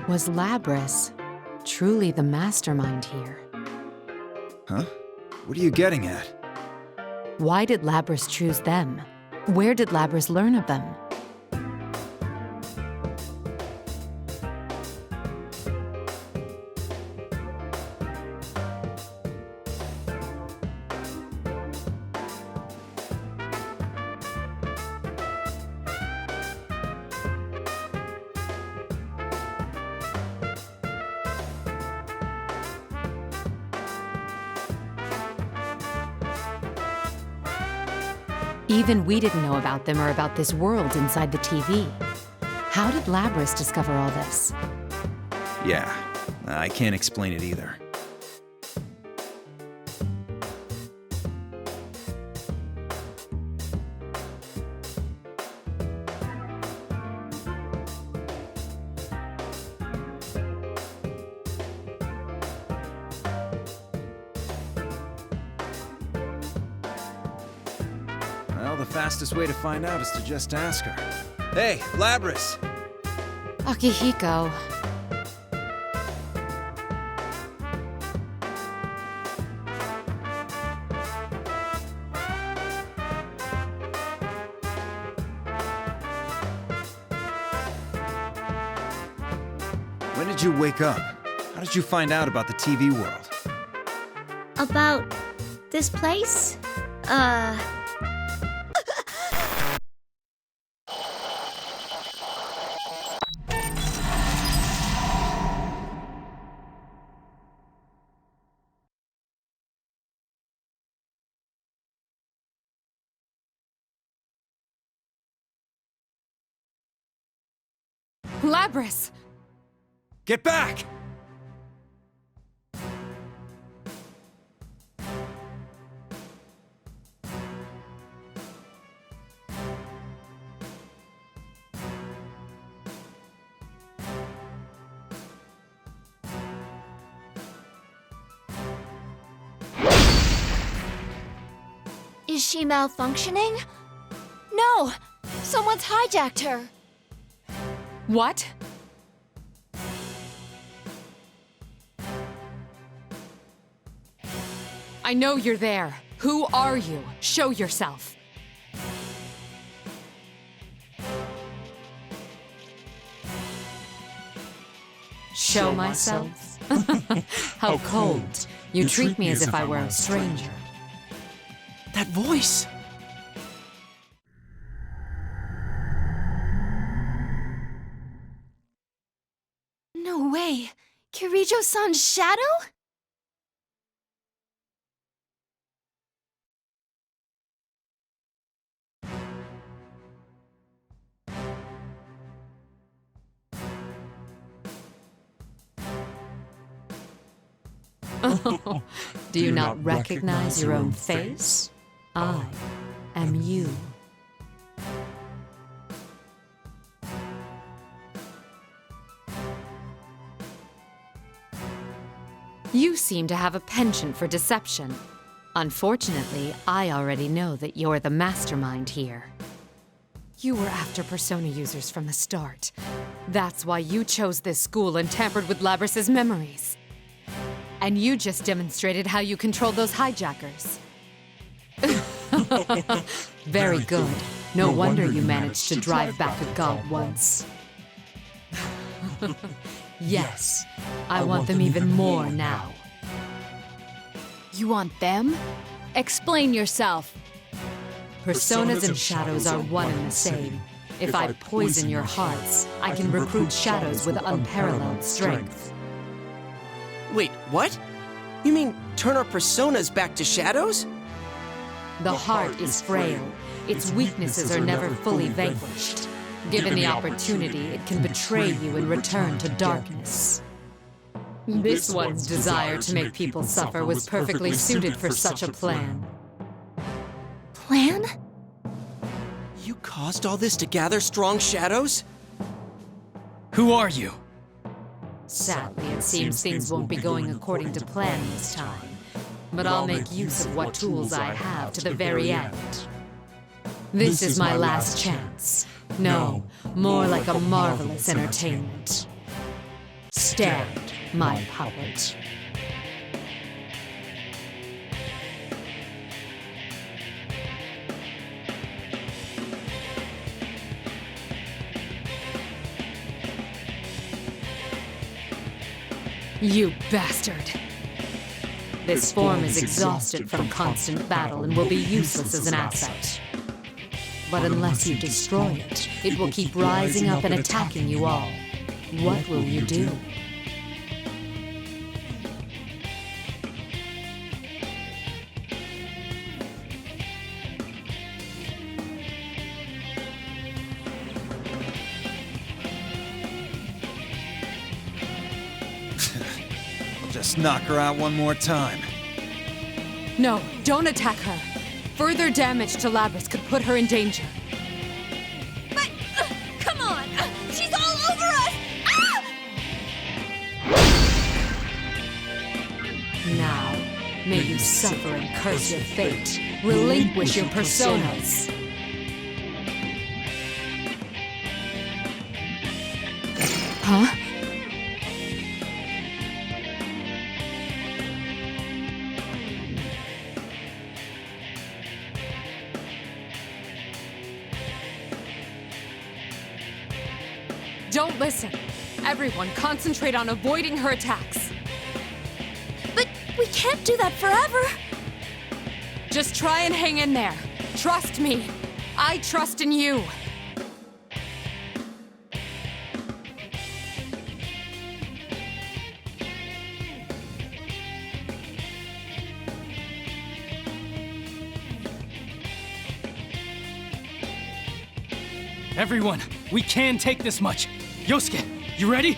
Was Labris truly the mastermind here? Huh? What are you getting at? Why did Labris choose them? Where did Labris learn of them? Even we didn't know about them or about this world inside the TV. How did Labris discover all this? Yeah, I can't explain it either. Well, the fastest way to find out is to just ask her. Hey, Labris! Akihiko. When did you wake up? How did you find out about the TV world? About this place? Labris! Get back! Is she malfunctioning? No! Someone's hijacked her! What? I know you're there. Who are you? Show yourself. Show myself? How cold. You treat me as if I were a stranger. That voice! No way! Kirijo-san's shadow? Do you not recognize your own face? I am you. You seem to have a penchant for deception. Unfortunately, I already know that you're the mastermind here. You were after Persona users from the start. That's why you chose this school and tampered with Labris's memories. And you just demonstrated how you controlled those hijackers. Very good. No wonder you managed to drive back a god once. Yes, I want them even more now. You want them? Explain yourself. Personas and shadows are one and the same. If I poison your hearts, I can recruit shadows with unparalleled strength. Wait, what? You mean turn our personas back to shadows? The heart is frail. Its weaknesses are never fully vanquished. Given the opportunity, it can betray you and return to darkness. This one's desire to make people suffer was perfectly suited for such a plan. Plan? You caused all this to gather strong shadows? Who are you? Sadly, it seems things won't be going according to plan this time. But I'll make use of what tools I have to the very end. This is my last chance. No, more like a marvelous entertainment. Stand, my puppet. You bastard! This form is exhausted from constant battle and will be useless as an asset. But unless you destroy it, it will keep rising up and attacking you all. What will you do? Just knock her out one more time. No, don't attack her. Further damage to Labris could put her in danger. But, come on! She's all over us! Ah! Now, may you suffer and curse your fate. Relinquish your personas. Huh? Don't listen. Everyone, concentrate on avoiding her attacks. But we can't do that forever. Just try and hang in there. Trust me. I trust in you. Everyone, we can take this much. Yosuke, you ready?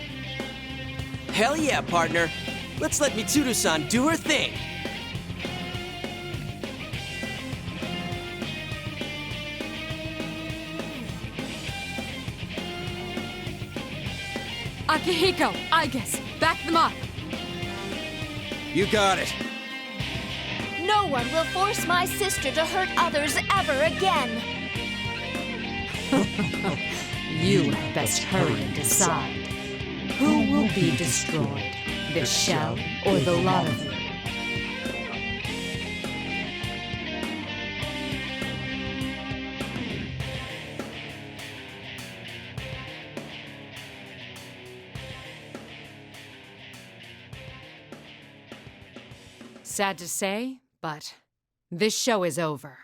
Hell yeah, partner. Let's let Mitsuru-san do her thing. Akihiko, Igus, back them up. You got it. No one will force my sister to hurt others ever again. You had best hurry and decide. Who will be destroyed? The shell or the lot of you? Sad to say, but this show is over.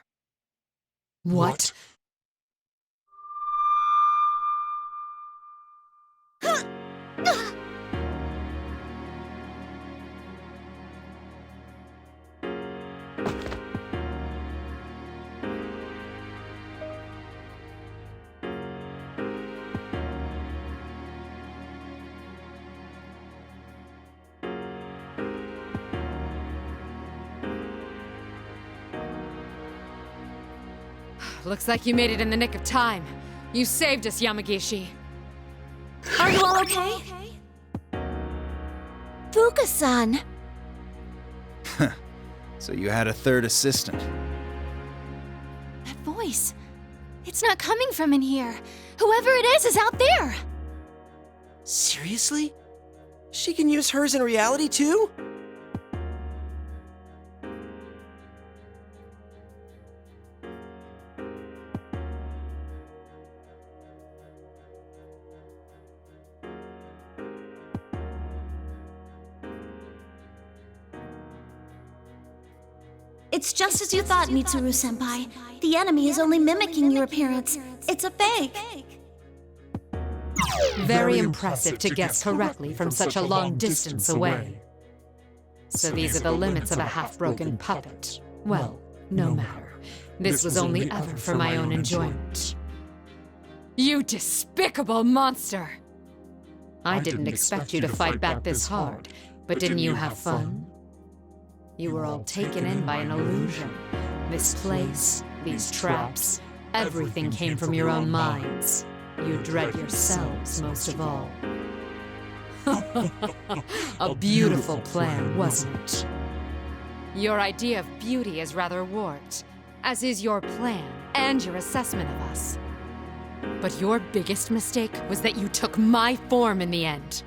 What? Looks like you made it in the nick of time. You saved us, Yamagishi. Are you all okay? Fuka-san! So you had a third assistant. That voice. It's not coming from in here. Whoever it is out there. Seriously? She can use hers in reality too? It's just as you thought, Mitsuru-senpai. The enemy is only mimicking your appearance. It's a fake. Very impressive to guess correctly from such a long distance away. So these are the limits of a half-broken puppet. Well, no matter. This was only ever for my own enjoyment. You despicable monster! I didn't expect you to fight back this hard, but didn't you have fun? You were all taken in by an illusion. This place, these traps, everything came from your own minds. You dread yourselves most of all. A beautiful plan, wasn't it? Your idea of beauty is rather warped, as is your plan and your assessment of us. But your biggest mistake was that you took my form in the end.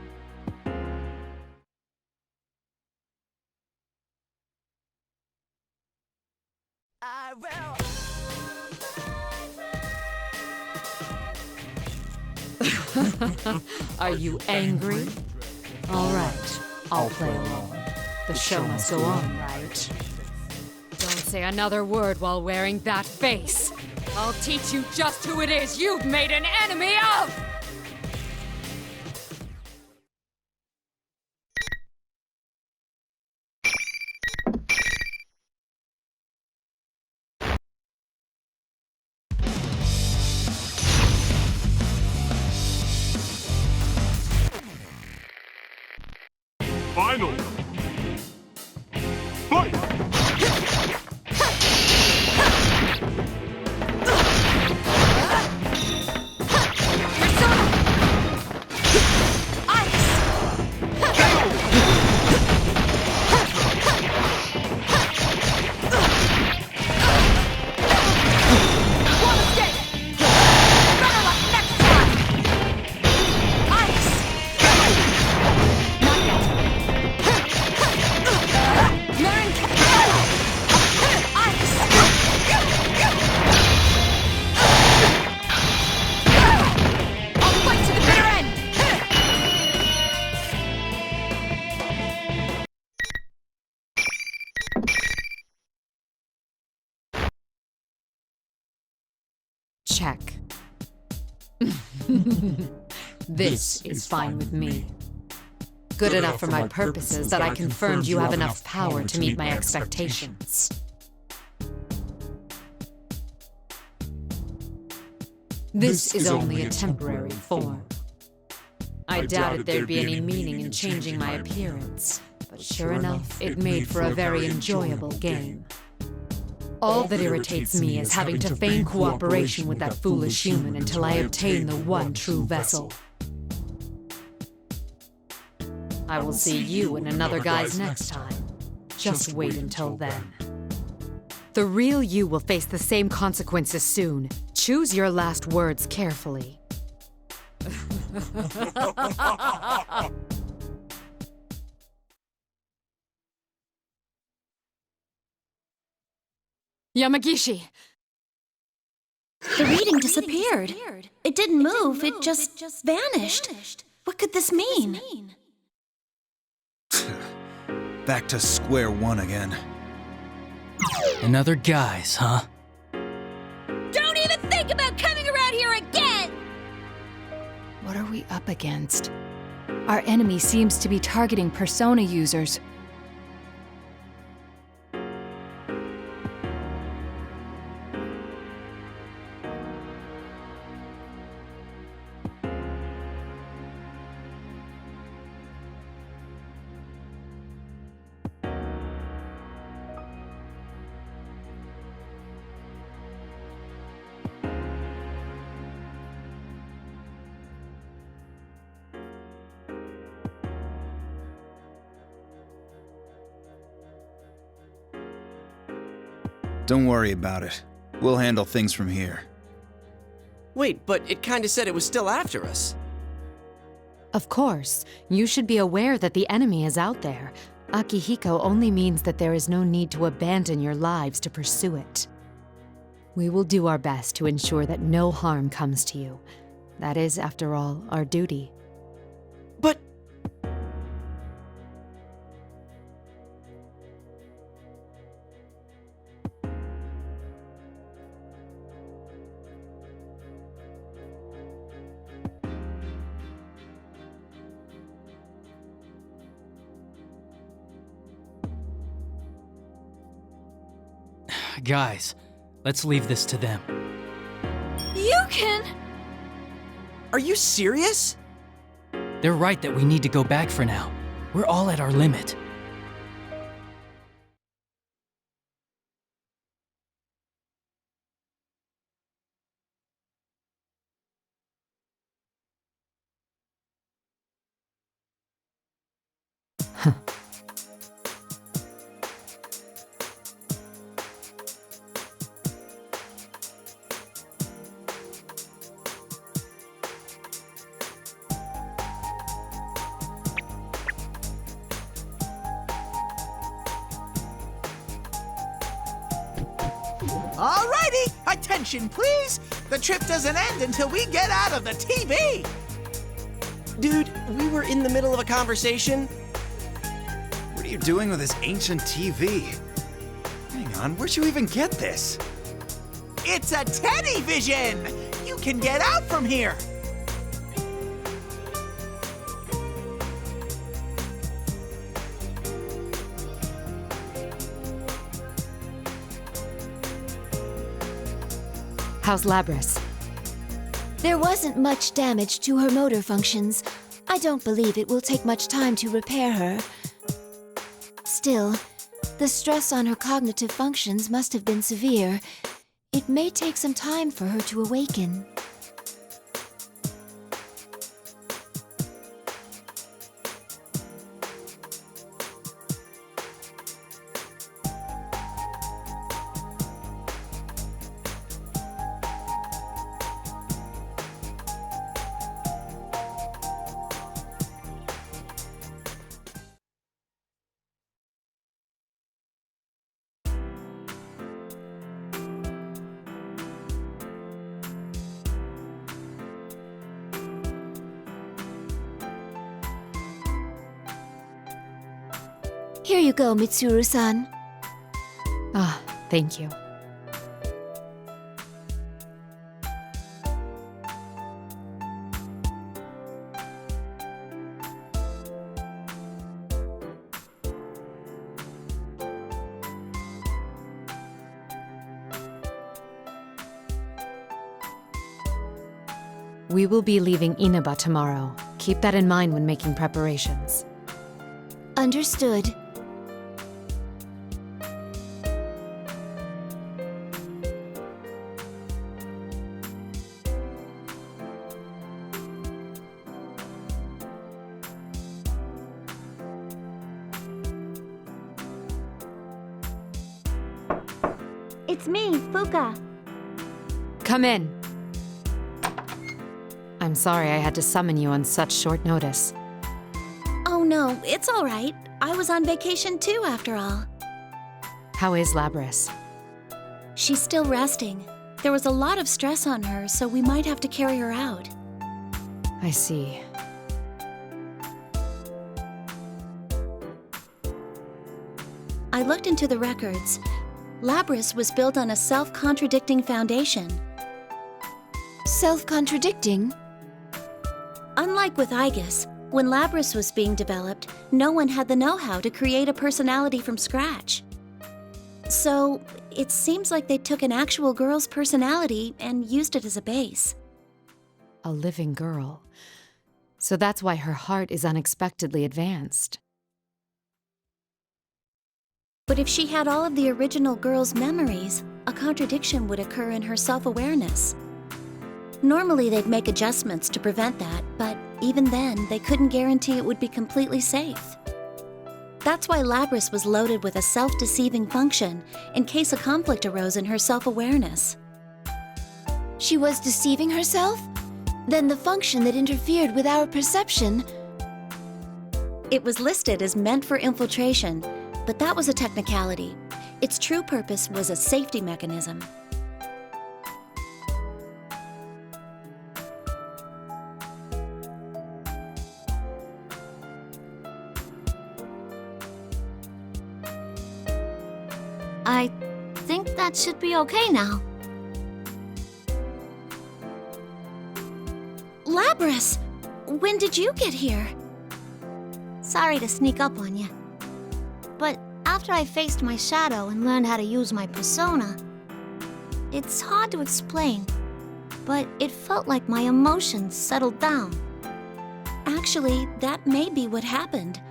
Are you angry? All right, I'll play along. The show must go on, right? Don't say another word while wearing that face. I'll teach you just who it is you've made an enemy of! Final. Fight! Check. This is fine with me. Good enough for my purposes that I confirmed you have enough power to meet my expectations. This is only a temporary form. I doubted there'd be any meaning in changing my appearance, but sure enough, it made for a very enjoyable game. All that irritates me is having to feign cooperation with that foolish human until I obtain the one true vessel. I will see you and another guys next time. Just wait until then. The real you will face the same consequences soon. Choose your last words carefully. Yamagishi! The reading disappeared. It didn't move, it just vanished. What could this mean? Back to square one again. Another guys, huh? Don't even think about coming around here again! What are we up against? Our enemy seems to be targeting Persona users. Don't worry about it. We'll handle things from here. Wait, but it kinda said it was still after us. Of course, you should be aware that the enemy is out there. Akihiko only means that there is no need to abandon your lives to pursue it. We will do our best to ensure that no harm comes to you. That is, after all, our duty. But... Guys, let's leave this to them. You can... Are you serious? They're right that we need to go back for now. We're all at our limit. Alrighty, attention please! The trip doesn't end until we get out of the TV! Dude, we were in the middle of a conversation. What are you doing with this ancient TV? Hang on, where'd you even get this? It's a Teddy Vision! You can get out from here! How's Labris? There wasn't much damage to her motor functions. I don't believe it will take much time to repair her. Still, the stress on her cognitive functions must have been severe. It may take some time for her to awaken. Here you go, Mitsuru-san. Ah, thank you. We will be leaving Inaba tomorrow. Keep that in mind when making preparations. Understood. It's me, Fuka. Come in. I'm sorry I had to summon you on such short notice. Oh no, it's all right. I was on vacation too, after all. How is Labris? She's still resting. There was a lot of stress on her, so we might have to carry her out. I see. I looked into the records. Labris was built on a self-contradicting foundation. Self-contradicting? Unlike with Aegis, when Labris was being developed, no one had the know-how to create a personality from scratch. So, it seems like they took an actual girl's personality and used it as a base. A living girl. So that's why her heart is unexpectedly advanced. But if she had all of the original girl's memories, a contradiction would occur in her self-awareness. Normally they'd make adjustments to prevent that, but even then, they couldn't guarantee it would be completely safe. That's why Labris was loaded with a self-deceiving function in case a conflict arose in her self-awareness. She was deceiving herself? Then the function that interfered with our perception... It was listed as meant for infiltration, but that was a technicality. Its true purpose was a safety mechanism. I think that should be okay now. Labris! When did you get here? Sorry to sneak up on you. But after I faced my shadow and learned how to use my persona, it's hard to explain, but it felt like my emotions settled down. Actually, that may be what happened.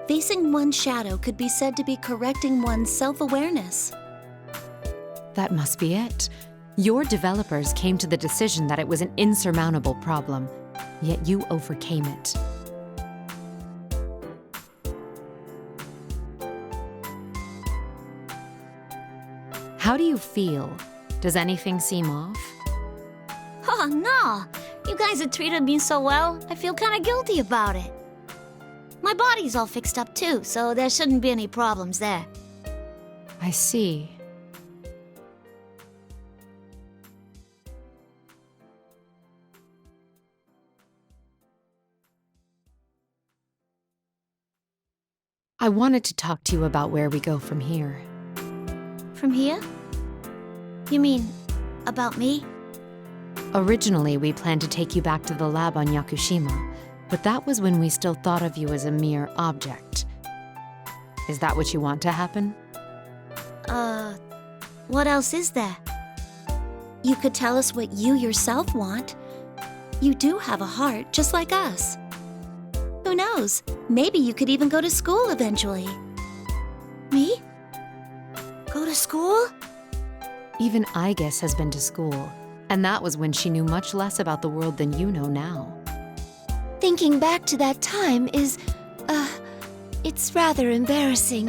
Facing one's shadow could be said to be correcting one's self-awareness. That must be it. Your developers came to the decision that it was an insurmountable problem, yet you overcame it. How do you feel? Does anything seem off? Oh, no! You guys have treated me so well, I feel kind of guilty about it. My body's all fixed up too, so there shouldn't be any problems there. I see. I wanted to talk to you about where we go from here. From here? You mean, about me? Originally, we planned to take you back to the lab on Yakushima, but that was when we still thought of you as a mere object. Is that what you want to happen? What else is there? You could tell us what you yourself want. You do have a heart, just like us. Who knows? Maybe you could even go to school eventually. Me? Go to school? Even Aegis has been to school, and that was when she knew much less about the world than you know now. Thinking back to that time is, it's rather embarrassing.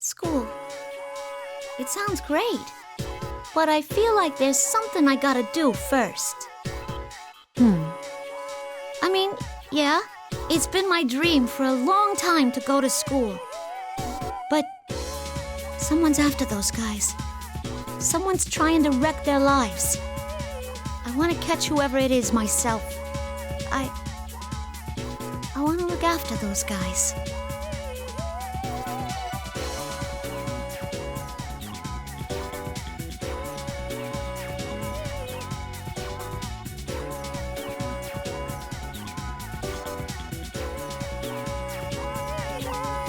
School. It sounds great. But I feel like there's something I gotta do first. I mean, yeah, it's been my dream for a long time to go to school. But someone's after those guys. Someone's trying to wreck their lives. I want to catch whoever it is myself. I want to look after those guys.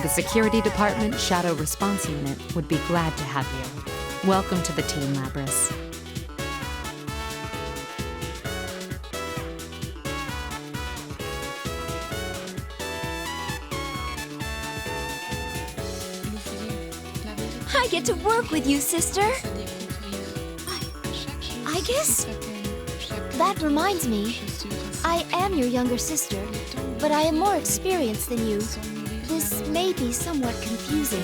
The Security Department Shadow Response Unit would be glad to have you. Welcome to the team, Labris. I get to work with you, sister. I guess? That reminds me. I am your younger sister, but I am more experienced than you. This may be somewhat confusing.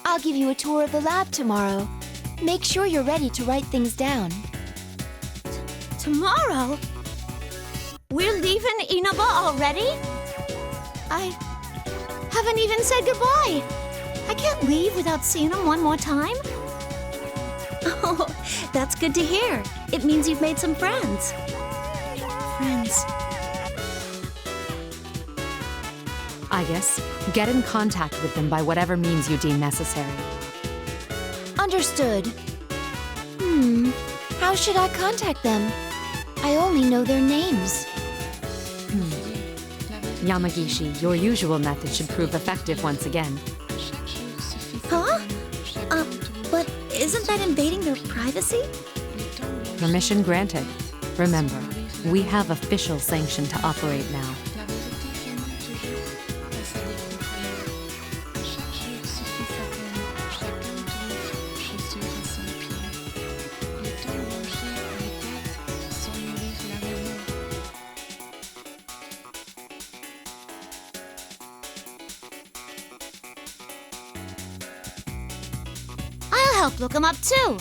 I'll give you a tour of the lab tomorrow. Make sure you're ready to write things down. Tomorrow? We're leaving Inaba already? I haven't even said goodbye. I can't leave without seeing him one more time. Oh, that's good to hear. It means you've made some friends. Friends. I guess get in contact with them by whatever means you deem necessary. Understood. How should I contact them? I only know their names. Yamagishi, your usual method should prove effective once again. Huh? But isn't that invading their privacy? Permission granted. Remember, we have official sanction to operate now. I'll help look him up too.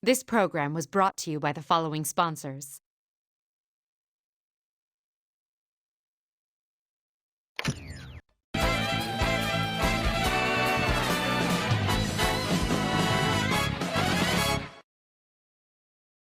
This program was brought to you by the following sponsors: